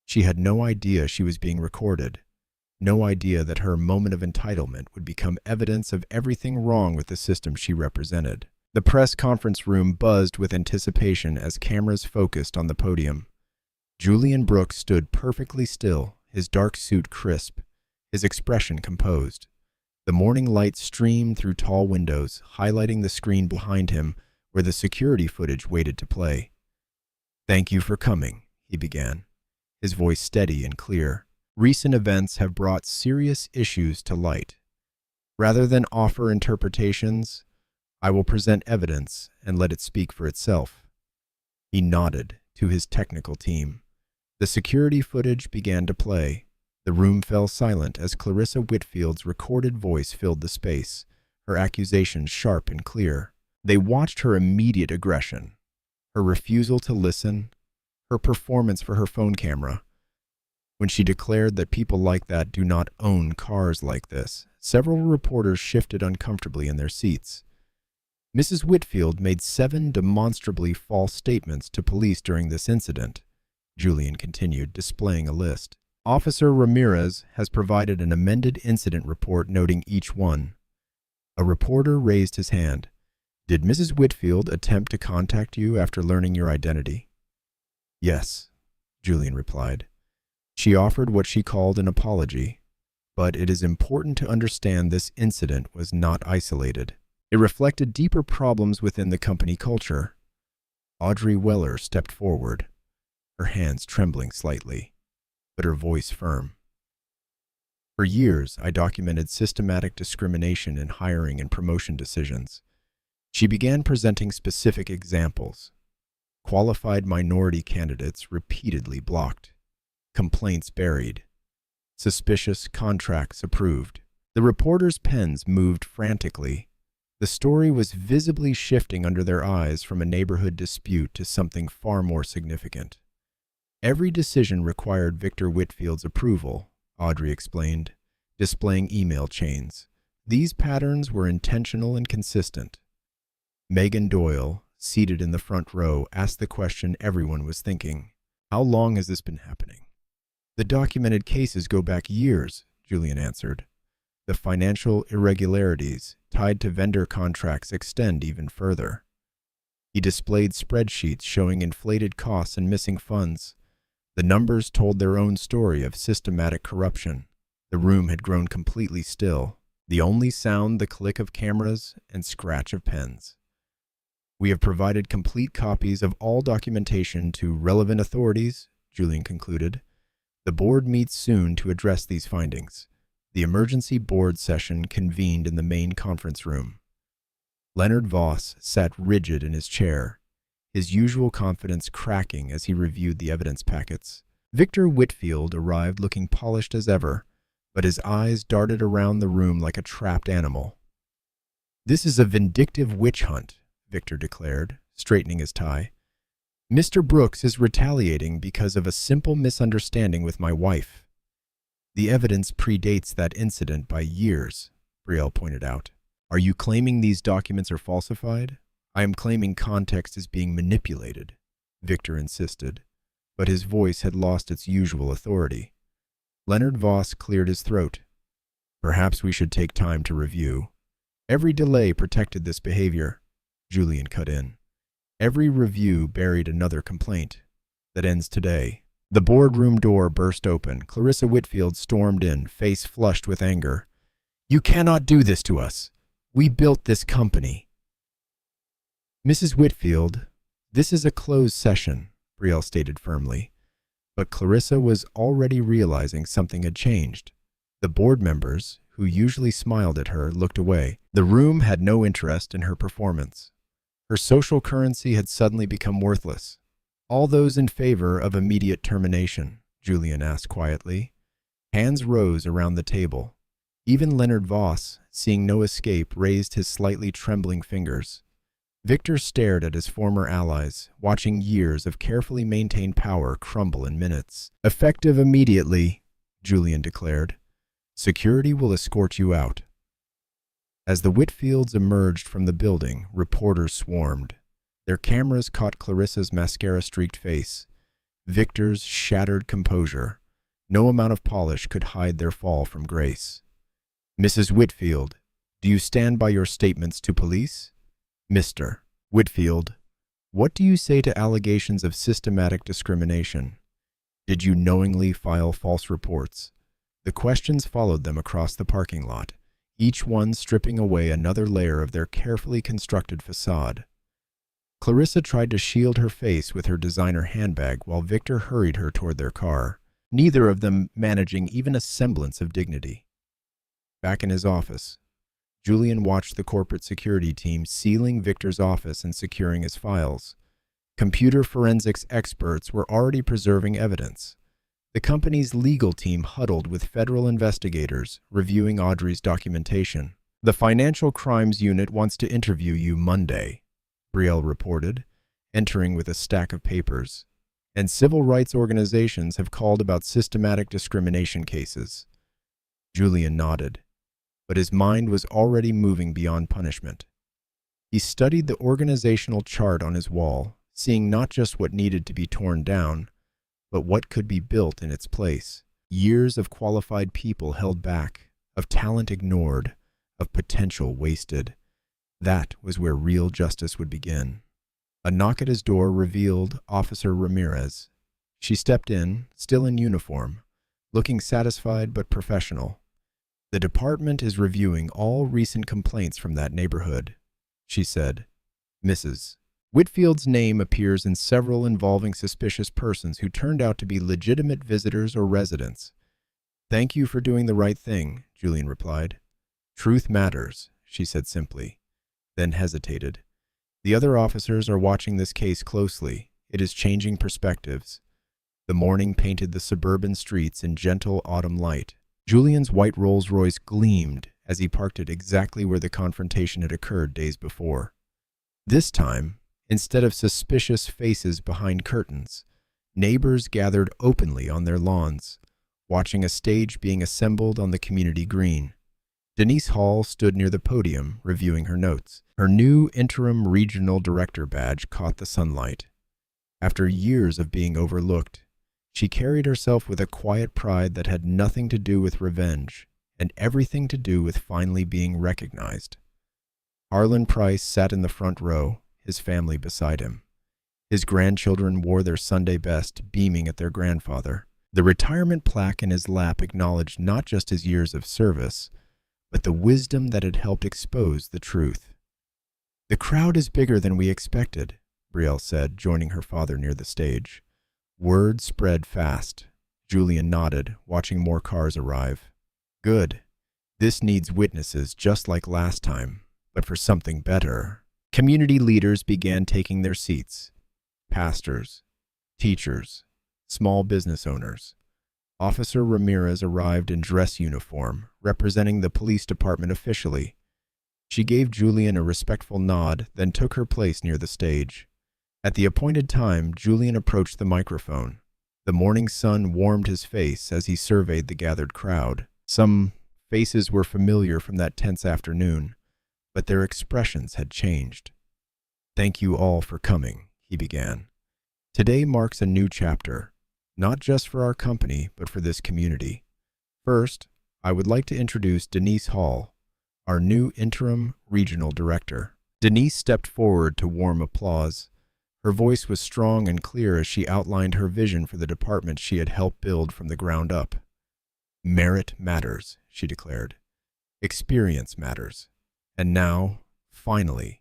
She had no idea she was being recorded, no idea that her moment of entitlement would become evidence of everything wrong with the system she represented. The press conference room buzzed with anticipation as cameras focused on the podium. Julian Brooks stood perfectly still, his dark suit crisp, his expression composed. The morning light streamed through tall windows, highlighting the screen behind him where the security footage waited to play. Thank you for coming, he began, his voice steady and clear. Recent events have brought serious issues to light. Rather than offer interpretations, I will present evidence and let it speak for itself. He nodded to his technical team. The security footage began to play. The room fell silent as Clarissa Whitfield's recorded voice filled the space, her accusations sharp and clear. They watched her immediate aggression, her refusal to listen, her performance for her phone camera. When she declared that people like that do not own cars like this, several reporters shifted uncomfortably in their seats. Mrs. Whitfield made 7 demonstrably false statements to police during this incident, Julian continued, displaying a list. Officer Ramirez has provided an amended incident report noting each one. A reporter raised his hand. Did Mrs. Whitfield attempt to contact you after learning your identity? Yes, Julian replied. She offered what she called an apology, but it is important to understand this incident was not isolated. It reflected deeper problems within the company culture. Audrey Weller stepped forward, her hands trembling slightly, but her voice firm. For years, I documented systematic discrimination in hiring and promotion decisions. She began presenting specific examples. Qualified minority candidates repeatedly blocked. Complaints buried. Suspicious contracts approved. The reporters' pens moved frantically. The story was visibly shifting under their eyes from a neighborhood dispute to something far more significant. Every decision required Victor Whitfield's approval, Audrey explained, displaying email chains. These patterns were intentional and consistent. Megan Doyle, seated in the front row, asked the question everyone was thinking. How long has this been happening? The documented cases go back years, Julian answered. The financial irregularities tied to vendor contracts extend even further. He displayed spreadsheets showing inflated costs and missing funds. The numbers told their own story of systematic corruption. The room had grown completely still, the only sound the click of cameras and scratch of pens. We have provided complete copies of all documentation to relevant authorities, Julian concluded. The board meets soon to address these findings. The emergency board session convened in the main conference room. Leonard Voss sat rigid in his chair, his usual confidence cracking as he reviewed the evidence packets. Victor Whitfield arrived looking polished as ever, but his eyes darted around the room like a trapped animal. This is a vindictive witch hunt, Victor declared, straightening his tie. Mr. Brooks is retaliating because of a simple misunderstanding with my wife. The evidence predates that incident by years, Brielle pointed out. Are you claiming these documents are falsified? I am claiming context is being manipulated, Victor insisted, but his voice had lost its usual authority. Leonard Voss cleared his throat. Perhaps we should take time to review. Every delay protected this behavior, Julian cut in. Every review buried another complaint. That ends today. The boardroom door burst open. Clarissa Whitfield stormed in, face flushed with anger. You cannot do this to us. We built this company. Mrs. Whitfield, this is a closed session, Brielle stated firmly. But Clarissa was already realizing something had changed. The board members, who usually smiled at her, looked away. The room had no interest in her performance. Her social currency had suddenly become worthless. All those in favor of immediate termination, Julian asked quietly. Hands rose around the table. Even Leonard Voss, seeing no escape, raised his slightly trembling fingers. Victor stared at his former allies, watching years of carefully maintained power crumble in minutes. Effective immediately, Julian declared. Security will escort you out. As the Whitfields emerged from the building, reporters swarmed. Their cameras caught Clarissa's mascara-streaked face, Victor's shattered composure. No amount of polish could hide their fall from grace. Mrs. Whitfield, do you stand by your statements to police? Mr. Whitfield, what do you say to allegations of systematic discrimination? Did you knowingly file false reports? The questions followed them across the parking lot, each one stripping away another layer of their carefully constructed facade. Clarissa tried to shield her face with her designer handbag while Victor hurried her toward their car, neither of them managing even a semblance of dignity. Back in his office, Julian watched the corporate security team sealing Victor's office and securing his files. Computer forensics experts were already preserving evidence. The company's legal team huddled with federal investigators, reviewing Audrey's documentation. The Financial Crimes Unit wants to interview you Monday, Brielle reported, entering with a stack of papers. And civil rights organizations have called about systematic discrimination cases. Julian nodded, but his mind was already moving beyond punishment. He studied the organizational chart on his wall, seeing not just what needed to be torn down, but what could be built in its place. Years of qualified people held back, of talent ignored, of potential wasted. That was where real justice would begin. A knock at his door revealed Officer Ramirez. She stepped in, still in uniform, looking satisfied but professional. The department is reviewing all recent complaints from that neighborhood, she said. Mrs. Whitfield's name appears in several involving suspicious persons who turned out to be legitimate visitors or residents. Thank you for doing the right thing, Julian replied. Truth matters, she said simply, then hesitated. The other officers are watching this case closely. It is changing perspectives. The morning painted the suburban streets in gentle autumn light. Julian's white Rolls-Royce gleamed as he parked it exactly where the confrontation had occurred days before. This time, instead of suspicious faces behind curtains, neighbors gathered openly on their lawns, watching a stage being assembled on the community green. Denise Hall stood near the podium, reviewing her notes. Her new interim regional director badge caught the sunlight. After years of being overlooked, she carried herself with a quiet pride that had nothing to do with revenge and everything to do with finally being recognized. Harlan Price sat in the front row, his family beside him. His grandchildren wore their Sunday best, beaming at their grandfather. The retirement plaque in his lap acknowledged not just his years of service, but the wisdom that had helped expose the truth. The crowd is bigger than we expected, Brielle said, joining her father near the stage. Word spread fast. Julian nodded, watching more cars arrive. Good. This needs witnesses just like last time, but for something better. Community leaders began taking their seats. Pastors, teachers, small business owners. Officer Ramirez arrived in dress uniform, representing the police department officially. She gave Julian a respectful nod, then took her place near the stage. At the appointed time, Julian approached the microphone. The morning sun warmed his face as he surveyed the gathered crowd. Some faces were familiar from that tense afternoon, but their expressions had changed. "Thank you all for coming," he began. "Today marks a new chapter, not just for our company, but for this community. First, I would like to introduce Denise Hall, our new interim regional director." Denise stepped forward to warm applause. Her voice was strong and clear as she outlined her vision for the department she had helped build from the ground up. "Merit matters," she declared. "Experience matters. And now, finally,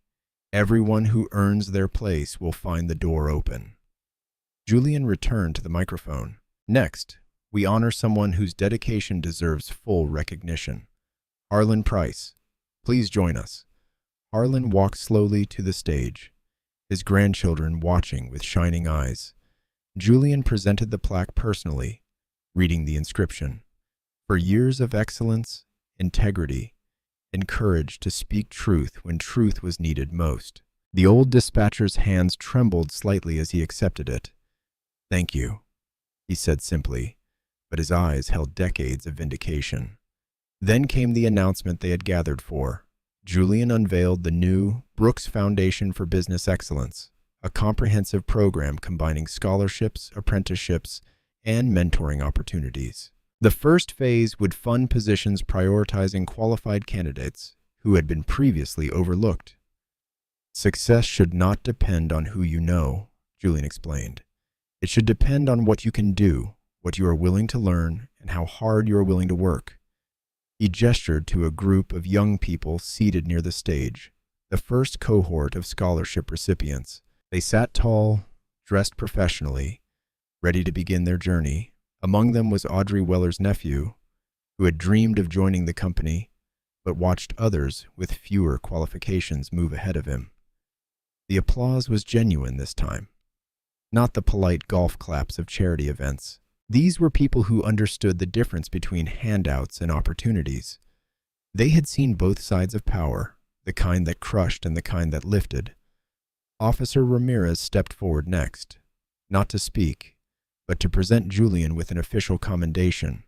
everyone who earns their place will find the door open." Julian returned to the microphone. "Next, we honor someone whose dedication deserves full recognition. Harlan Price, please join us." Harlan walked slowly to the stage, his grandchildren watching with shining eyes. Julian presented the plaque personally, reading the inscription: "For years of excellence, integrity, and courage to speak truth when truth was needed most." The old dispatcher's hands trembled slightly as he accepted it. "Thank you," he said simply, but his eyes held decades of vindication. Then came the announcement they had gathered for. Julian unveiled the new Brooks Foundation for Business Excellence, a comprehensive program combining scholarships, apprenticeships, and mentoring opportunities. The first phase would fund positions prioritizing qualified candidates who had been previously overlooked. "Success should not depend on who you know," Julian explained. "It should depend on what you can do, what you are willing to learn, and how hard you are willing to work." He gestured to a group of young people seated near the stage, the first cohort of scholarship recipients. They sat tall, dressed professionally, ready to begin their journey. Among them was Audrey Weller's nephew, who had dreamed of joining the company, but watched others with fewer qualifications move ahead of him. The applause was genuine this time, not the polite golf claps of charity events. These were people who understood the difference between handouts and opportunities. They had seen both sides of power, the kind that crushed and the kind that lifted. Officer Ramirez stepped forward next, not to speak, but to present Julian with an official commendation.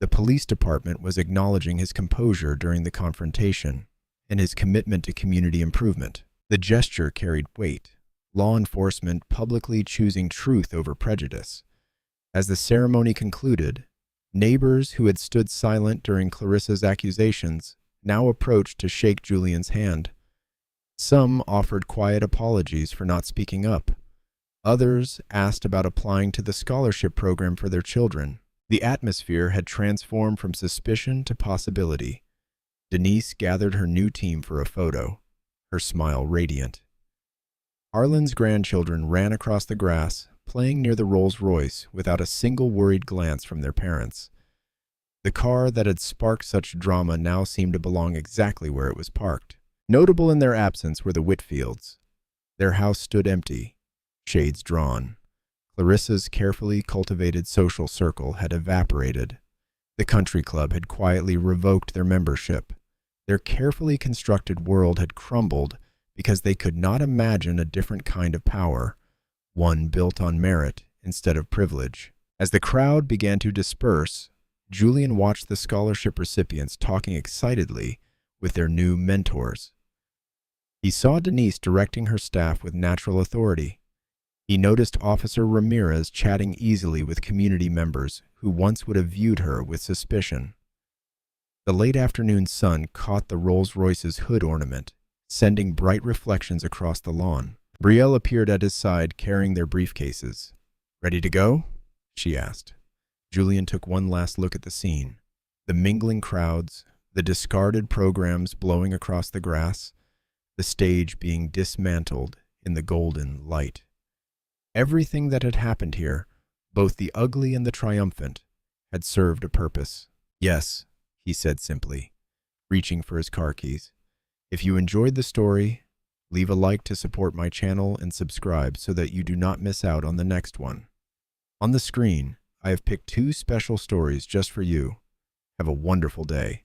The police department was acknowledging his composure during the confrontation and his commitment to community improvement. The gesture carried weight, law enforcement publicly choosing truth over prejudice. As the ceremony concluded, neighbors who had stood silent during Clarissa's accusations now approached to shake Julian's hand. Some offered quiet apologies for not speaking up. Others asked about applying to the scholarship program for their children. The atmosphere had transformed from suspicion to possibility. Denise gathered her new team for a photo, her smile radiant. Harlan's grandchildren ran across the grass, playing near the Rolls-Royce without a single worried glance from their parents. The car that had sparked such drama now seemed to belong exactly where it was parked. Notable in their absence were the Whitfields. Their house stood empty, shades drawn. Clarissa's carefully cultivated social circle had evaporated. The country club had quietly revoked their membership. Their carefully constructed world had crumbled because they could not imagine a different kind of power, one built on merit instead of privilege. As the crowd began to disperse, Julian watched the scholarship recipients talking excitedly with their new mentors. He saw Denise directing her staff with natural authority. He noticed Officer Ramirez chatting easily with community members who once would have viewed her with suspicion. The late afternoon sun caught the Rolls-Royce's hood ornament, sending bright reflections across the lawn. Brielle appeared at his side carrying their briefcases. "Ready to go?" she asked. Julian took one last look at the scene. The mingling crowds, the discarded programs blowing across the grass, the stage being dismantled in the golden light. Everything that had happened here, both the ugly and the triumphant, had served a purpose. "Yes," he said simply, reaching for his car keys. "If you enjoyed the story, leave a like to support my channel and subscribe so that you do not miss out on the next one. On the screen, I have picked 2 special stories just for you. Have a wonderful day."